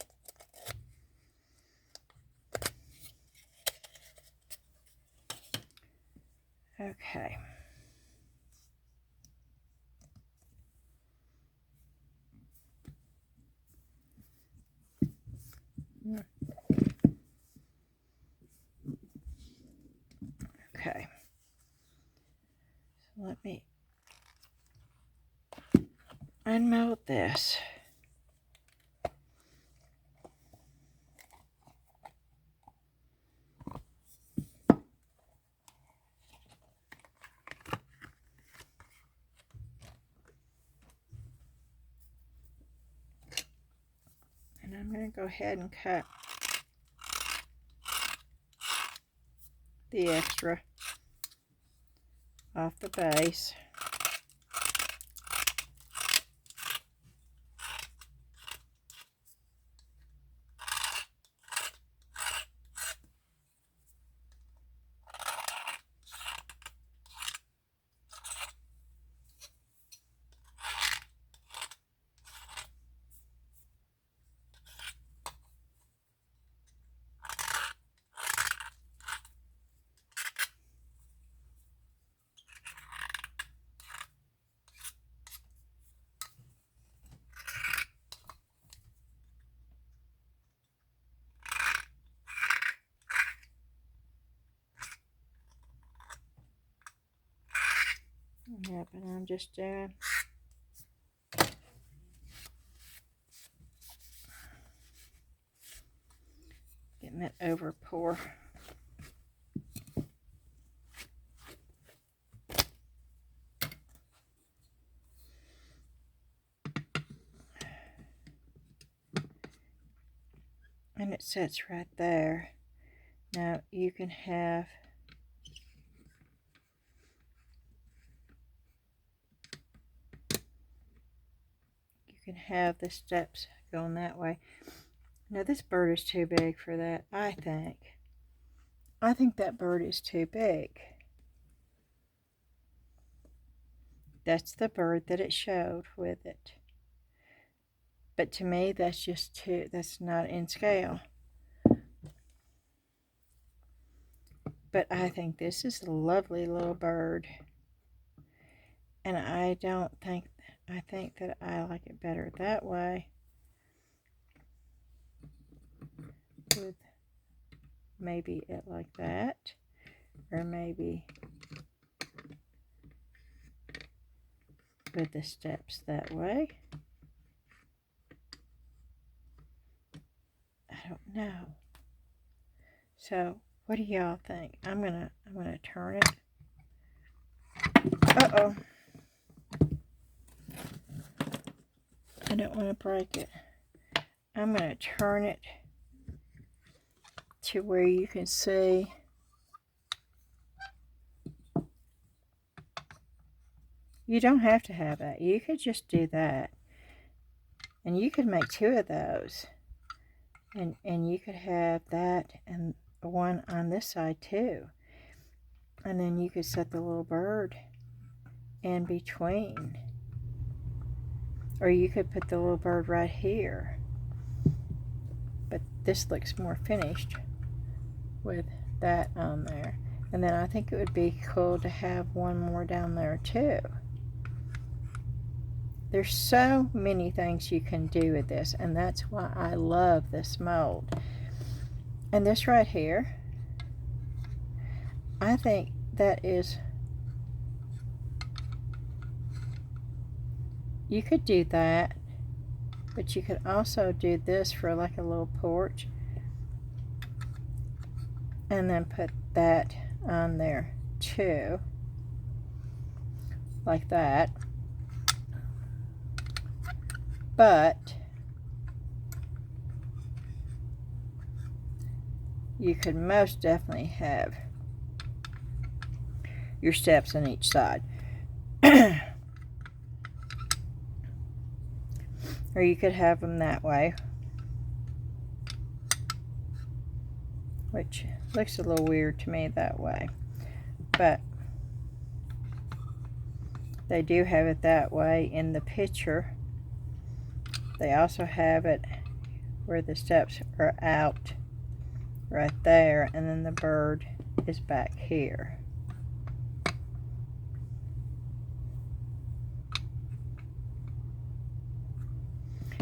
Okay. Okay. So let me unmold this. And I'm going to go ahead and cut the extra off the base. Yep, and I'm just doing getting that over pour. And it sits right there. Now you can have the steps going that way. Now this bird is too big for that, I think. I think that bird is too big. That's the bird that it showed with it. But to me, that's just too, that's not in scale. But I think this is a lovely little bird. And I think that I like it better that way. With maybe it like that. Or maybe with the steps that way. I don't know. So what do y'all think? I'm gonna turn it. Uh-oh. I don't want to break it. I'm gonna turn it to where you can see. You don't have to have that. You could just do that. And you could make two of those. And you could have that and one on this side too. And then you could set the little bird in between. Or you could put the little bird right here. But this looks more finished with that on there. And then I think it would be cool to have one more down there too. There's so many things you can do with this, and that's why I love this mold. And this right here, I think that is, you could do that, but you could also do this for like a little porch, and then put that on there too, like that. But you could most definitely have your steps on each side. Or you could have them that way, which looks a little weird to me that way, but they do have it that way in the picture. They also have it where the steps are out right there, and then the bird is back here.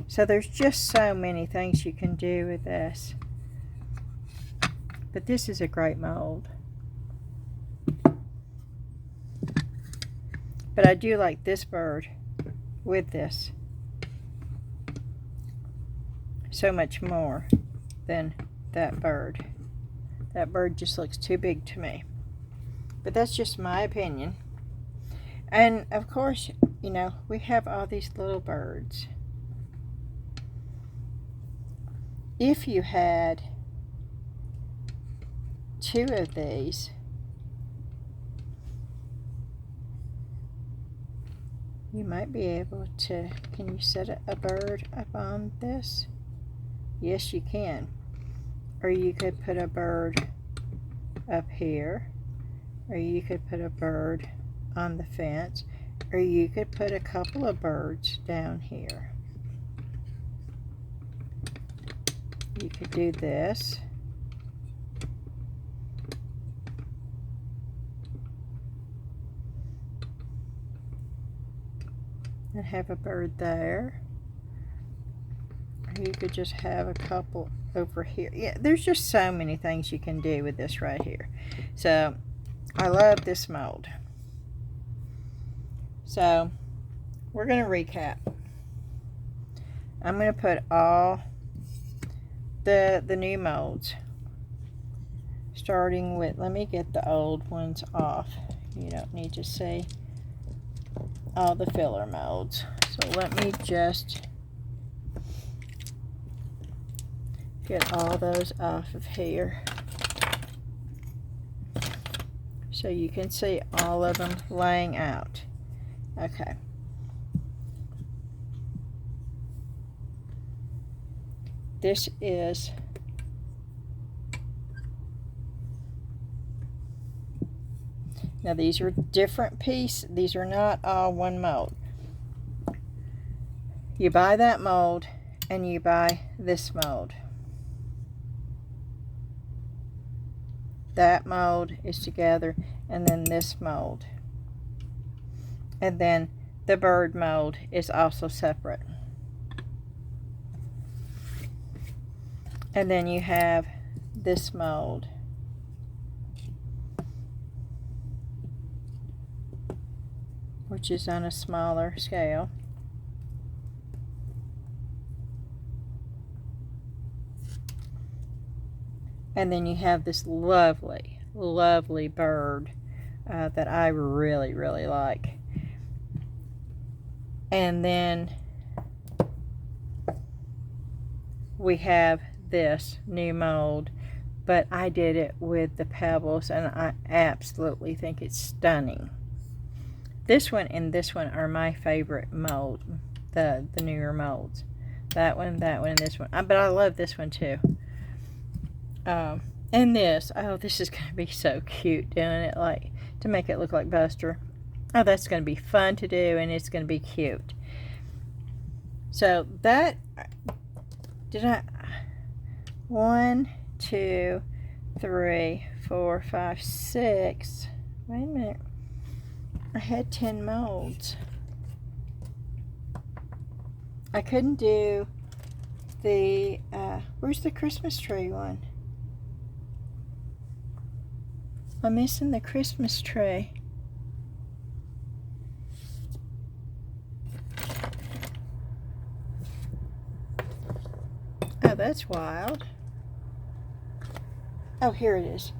So there's just so many things you can do with this. But this is a great mold. But I do like this bird with this so much more than that bird. That bird just looks too big to me. But that's just my opinion. And of course, you know, we have all these little birds. If you had 2 of these, you might be able to, can you set a bird up on this? Yes, you can. Or you could put a bird up here, or you could put a bird on the fence, or you could put a couple of birds down here. You could do this. And have a bird there. Or you could just have a couple over here. Yeah, there's just so many things you can do with this right here. So I love this mold. So we're going to recap. I'm going to put all the new molds, starting with, let me get the old ones off. You don't need to see all the filler molds. So let me just get all those off of here so you can see all of them laying out. Okay. This is now, these are different pieces. These are not all one mold. You buy that mold and you buy this mold. That mold is together, and then this mold. And then the bird mold is also separate. And then you have this mold. Which is on a smaller scale. And then you have this lovely, lovely bird that I really, really like. And then we have this new mold, but I did it with the pebbles, and I absolutely think it's stunning. This one and this one are my favorite mold, the newer molds. That one, and this one. But I love this one too. And this, oh, this is going to be so cute, doing it like, to make it look like Buster. Oh, that's going to be fun to do, and it's going to be cute. So that, did I, 1, 2, 3, 4, 5, 6, wait a minute, I had 10 molds. I couldn't do the, where's the Christmas tree one? I'm missing the Christmas tree. Oh, that's wild. Oh, here it is.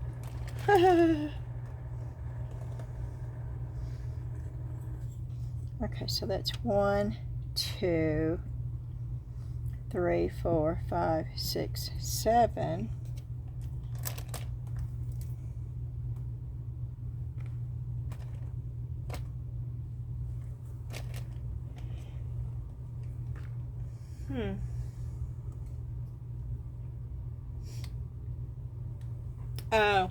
Okay, so that's 1, 2, 3, 4, 5, 6, 7. Oh,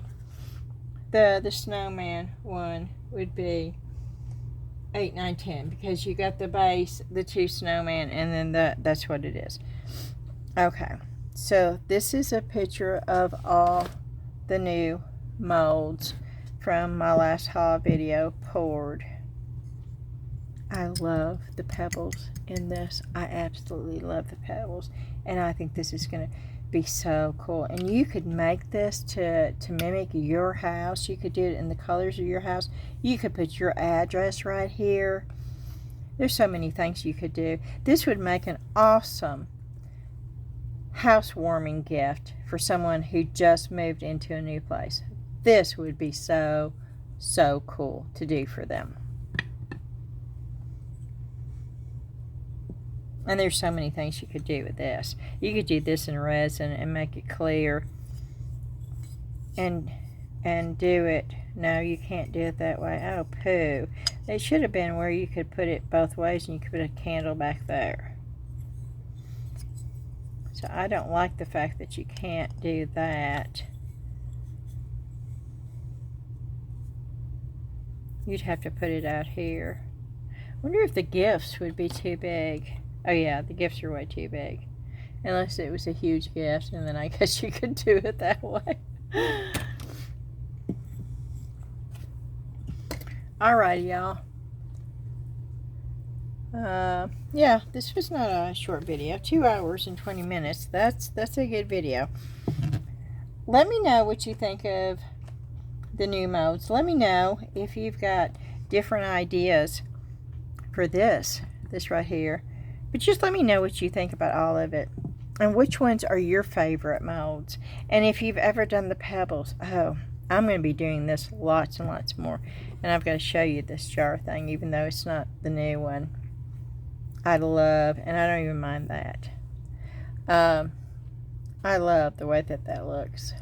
the snowman one would be 8, 9, 10, because you got the base, the 2 snowman, and then that's what it is. Okay, so this is a picture of all the new molds from my last haul video poured. I love the pebbles in this. I absolutely love the pebbles, and I think this is going to be so cool. And you could make this to mimic your house. You could do it in the colors of your house. You could put your address right here. There's so many things you could do. This would make an awesome housewarming gift for someone who just moved into a new place. This would be so cool to do for them. And there's so many things you could do with this. You could do this in resin and make it clear. And do it. No, you can't do it that way. Oh, poo. It should have been where you could put it both ways and you could put a candle back there. So I don't like the fact that you can't do that. You'd have to put it out here. I wonder if the gifts would be too big. Oh yeah, the gifts are way too big. Unless it was a huge gift, and then I guess you could do it that way. Alrighty, y'all. Yeah, this was not a short video. 2 hours and 20 minutes. That's a good video. Let me know what you think of the new molds. Let me know if you've got different ideas for this right here. But just let me know what you think about all of it. And which ones are your favorite molds. And if you've ever done the pebbles. Oh, I'm going to be doing this lots and lots more. And I've got to show you this jar thing, even though it's not the new one. I love, and I don't even mind that. I love the way that looks.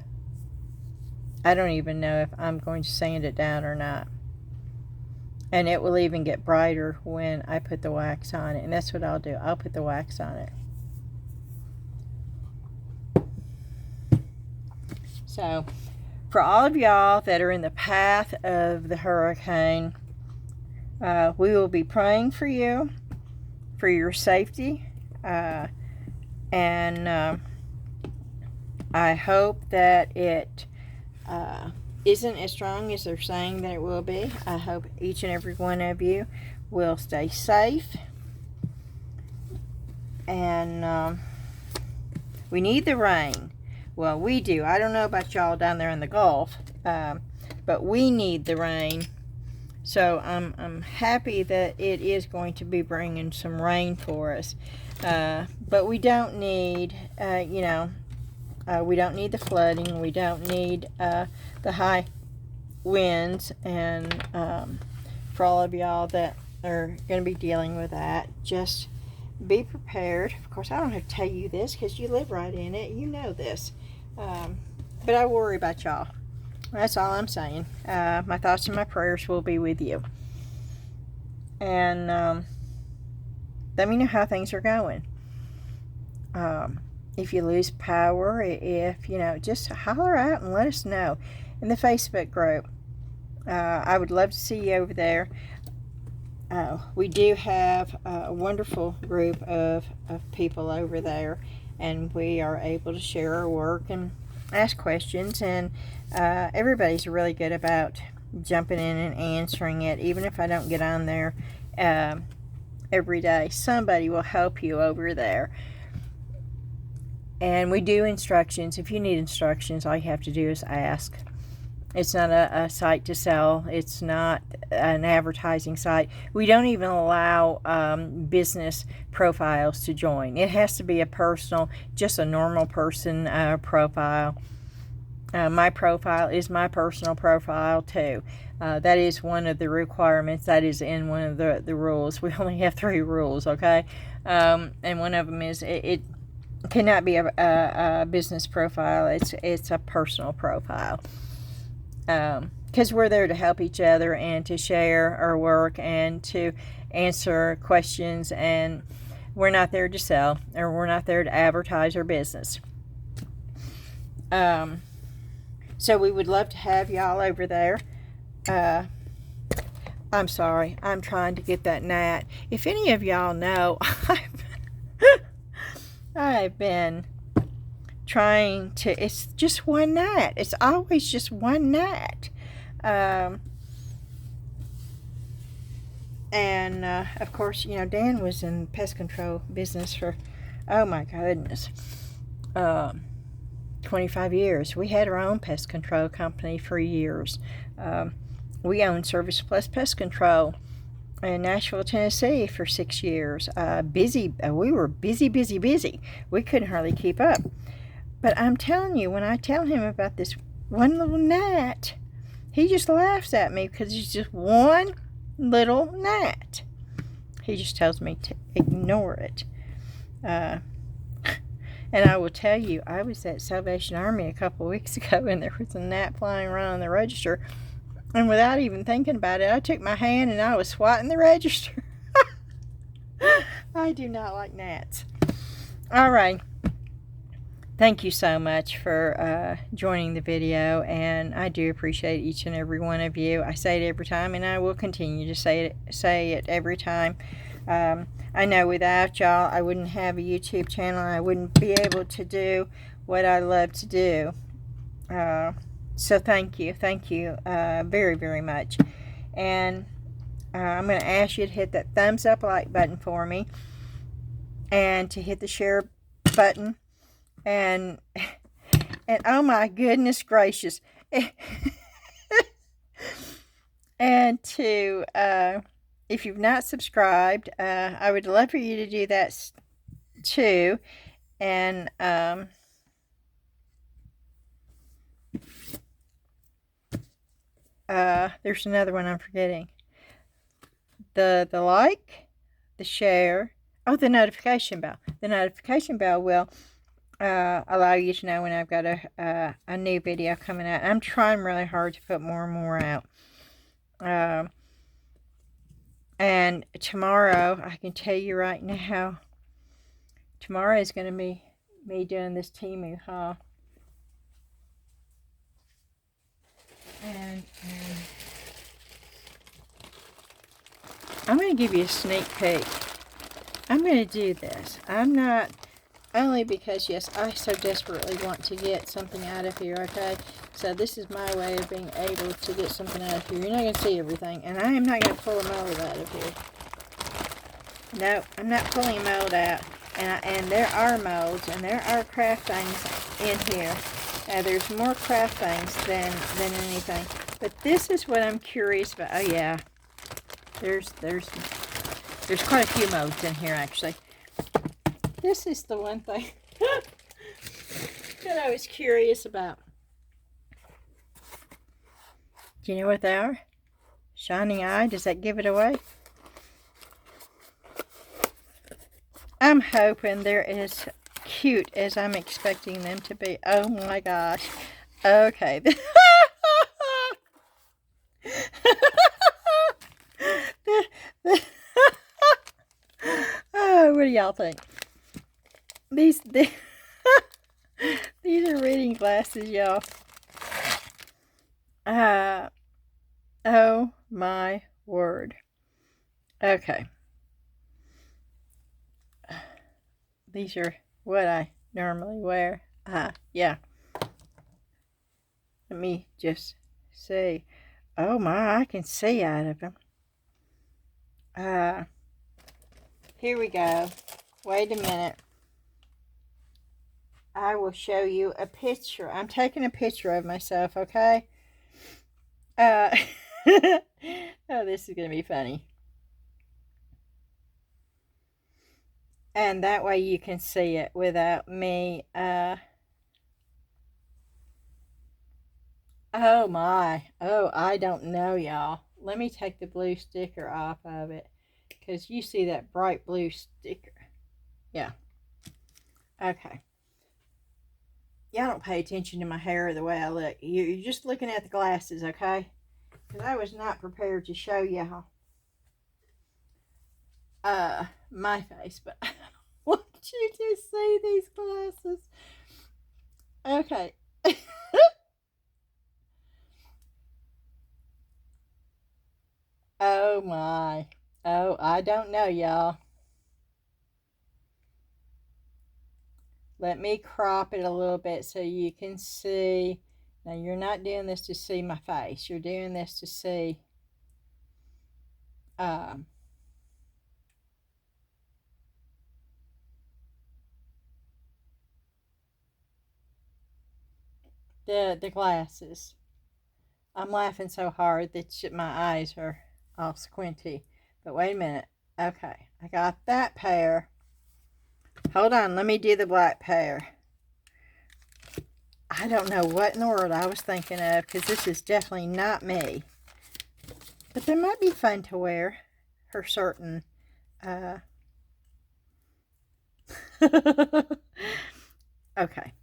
I don't even know if I'm going to sand it down or not. And it will even get brighter when I put the wax on it. And that's what I'll do. I'll put the wax on it. So, for all of y'all that are in the path of the hurricane, we will be praying for you, for your safety. And I hope that it isn't as strong as they're saying that it will be. I hope each and every one of you will stay safe. And we need the rain. Well, we do. I don't know about y'all down there in the Gulf, but we need the rain. So I'm happy that it is going to be bringing some rain for us. But we don't need, we don't need the flooding. We don't need the high winds. And for all of y'all that are going to be dealing with that, just be prepared. Of course, I don't have to tell you this because you live right in it. You know this. But I worry about y'all. That's all I'm saying. My thoughts and my prayers will be with you. And let me know how things are going. If you lose power, if, just holler out and let us know in the Facebook group. I would love to see you over there. we do have a wonderful group of people over there, and we are able to share our work and ask questions, and everybody's really good about jumping in and answering it. Even if I don't get on there every day, somebody will help you over there. And we do instructions. If you need instructions, all you have to do is ask. It's not a site to sell. It's not an advertising site. We don't even allow business profiles to join. It has to be a personal, just a normal person profile. My profile is my personal profile too. That is one of the requirements. That is in one of the rules. We only have 3 rules, okay? And one of them is it cannot be a business profile. It's a personal profile. Because we're there to help each other and to share our work and to answer questions, and we're not there to sell, or we're not there to advertise our business. So we would love to have y'all over there. I'm sorry, I'm trying to get that gnat. If any of y'all know, I've been trying to, it's just one gnat. It's always just one gnat. And of course, you know, Dan was in pest control business for, oh my goodness, 25 years. We had our own pest control company for years. We owned Service Plus Pest Control in Nashville, Tennessee for 6 years. We were busy. We couldn't hardly keep up. But I'm telling you, when I tell him about this one little gnat, he just laughs at me because it's just one little gnat. He just tells me to ignore it. And I will tell you, I was at Salvation Army a couple of weeks ago, and there was a gnat flying around on the register. And without even thinking about it, I took my hand and I was swatting the register. I do not like gnats. All right. Thank you so much for joining the video, and I do appreciate each and every one of you. I say it every time, and I will continue to say it every time. I know without y'all, I wouldn't have a YouTube channel. I wouldn't be able to do what I love to do. So thank you very, very much. And I'm going to ask you to hit that thumbs up like button for me, and to hit the share button. And oh my goodness gracious. And to, if you've not subscribed, I would love for you to do that too. And, there's another one I'm forgetting. The like, the share, the notification bell. The notification bell will allow you to know when I've got a new video coming out. I'm trying really hard to put more and more out. And tomorrow, I can tell you right now, tomorrow is going to be me doing this Temu haul. And I'm going to give you a sneak peek. I'm going to do this. I'm not, only because, yes, I so desperately want to get something out of here, okay? So this is my way of being able to get something out of here. You're not going to see everything, and I am not going to pull a mold out of here. No, I'm not pulling a mold out. And there are molds, and there are craft things in here. There's more craft things than anything. But this is what I'm curious about. Oh, yeah. There's quite a few molds in here, actually. This is the one thing that I was curious about. Do you know what they are? Shining eye. Does that give it away? I'm hoping they're as cute as I'm expecting them to be. Oh my gosh. Okay. Oh, what do y'all think? These are reading glasses, y'all. Oh my word. Okay. These are what I normally wear. Yeah. Let me just see. Oh my, I can see out of them. Here we go. Wait a minute. I will show you a picture. I'm taking a picture of myself, okay? Oh, this is going to be funny. And that way you can see it without me. Oh my. Oh, I don't know, y'all. Let me take the blue sticker off of it. Because you see that bright blue sticker. Yeah. Okay. Y'all don't pay attention to my hair or the way I look. You're just looking at the glasses, okay? Because I was not prepared to show y'all my face, but I want you to see these glasses. Okay. Oh my. Oh, I don't know, y'all. Let me crop it a little bit so you can see. Now, you're not doing this to see my face. You're doing this to see the glasses. I'm laughing so hard that my eyes are all squinty. But wait a minute. Okay, I got that pair. Hold on, let me do the black pair. I don't know what in the world I was thinking of, because this is definitely not me. But they might be fun to wear for certain. Okay.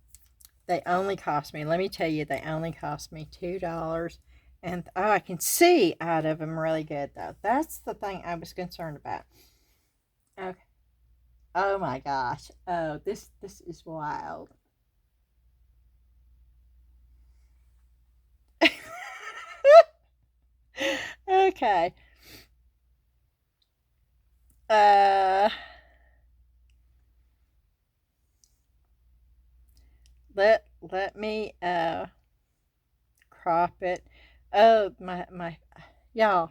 They only cost me, let me tell you, they only cost me $2. And, oh, I can see out of them really good, though. That's the thing I was concerned about. Okay. Oh, my gosh. Oh, this is wild. Okay. Let me crop it. Oh, my y'all,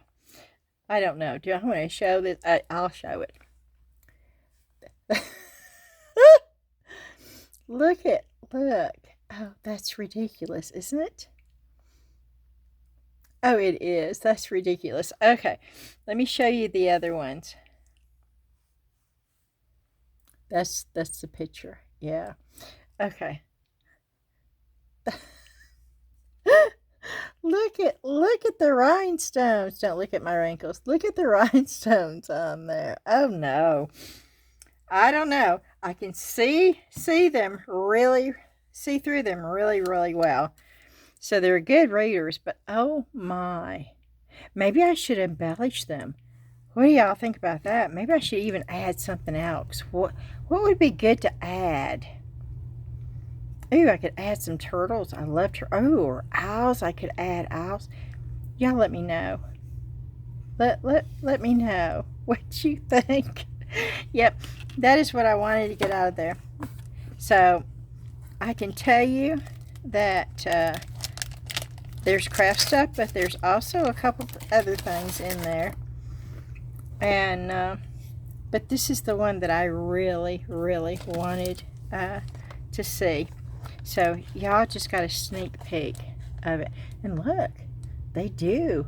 I don't know. Do I want to show this? I'll show it. Look. Oh, that's ridiculous, isn't it? Oh, it is. That's ridiculous. Okay, let me show you the other ones. That's the picture. Yeah. Okay. Look at the rhinestones. Don't look at my wrinkles. Look at the rhinestones on there. Oh no. I don't know. I can see them really, see through them really, really well. So they're good readers, but oh my. Maybe I should embellish them. What do y'all think about that? Maybe I should even add something else. What would be good to add? Ooh, I could add some turtles. I love turtles. Oh, or owls. I could add owls. Y'all let me know. Let me know what you think. Yep, that is what I wanted to get out of there. So, I can tell you that there's craft stuff, but there's also a couple other things in there. And, but this is the one that I really, really wanted to see. So y'all just got a sneak peek of it. And look, they do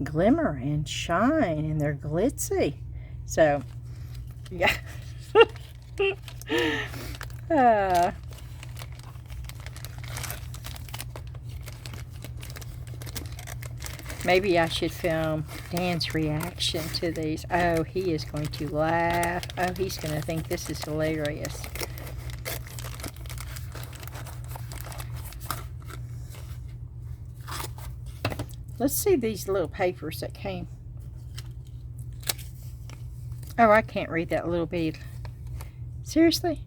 glimmer and shine, and they're glitzy. So, yeah. Maybe I should film Dan's reaction to these. Oh, he is going to laugh. Oh, he's going to think this is hilarious. Let's see these little papers that came. Oh, I can't read that little bead. Seriously?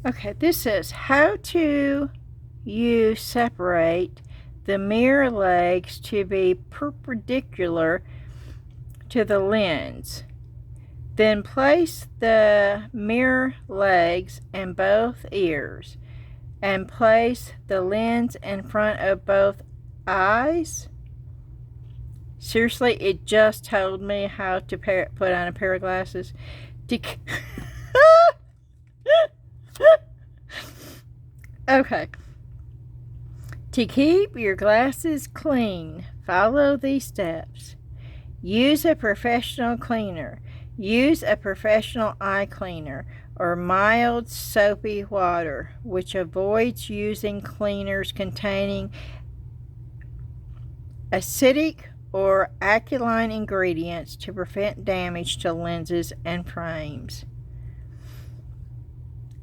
Okay, this says how to you separate the mirror legs to be perpendicular to the lens. Then place the mirror legs in both ears and place the lens in front of both eyes. Seriously, it just told me how to put on a pair of glasses. Okay. To keep your glasses clean, follow these steps. Use a professional cleaner. Use a professional eye cleaner or mild soapy water, which avoids using cleaners containing acidic or alkaline ingredients to prevent damage to lenses and frames.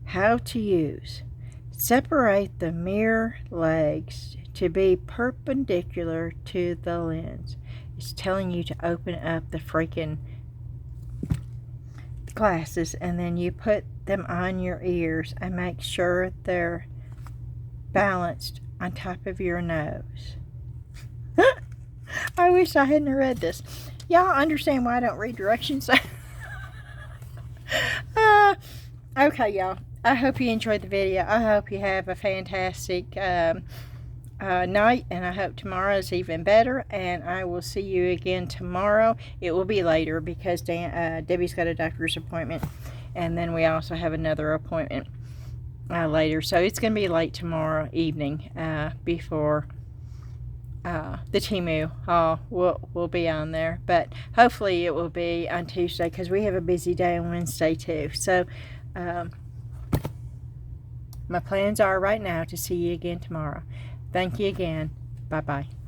How to use. Separate the mirror legs to be perpendicular to the lens. It's telling you to open up the freaking glasses, and then you put them on your ears and make sure they're balanced on top of your nose. I wish I hadn't read this. Y'all understand why I don't read directions? Okay, y'all. I hope you enjoyed the video. I hope you have a fantastic night, and I hope tomorrow is even better, and I will see you again tomorrow. It will be later because Debbie's got a doctor's appointment, and then we also have another appointment later, so it's going to be late tomorrow evening before the Temu haul will be on there, but hopefully it will be on Tuesday because we have a busy day on Wednesday too. So my plans are right now to see you again tomorrow. Thank you again. Bye-bye.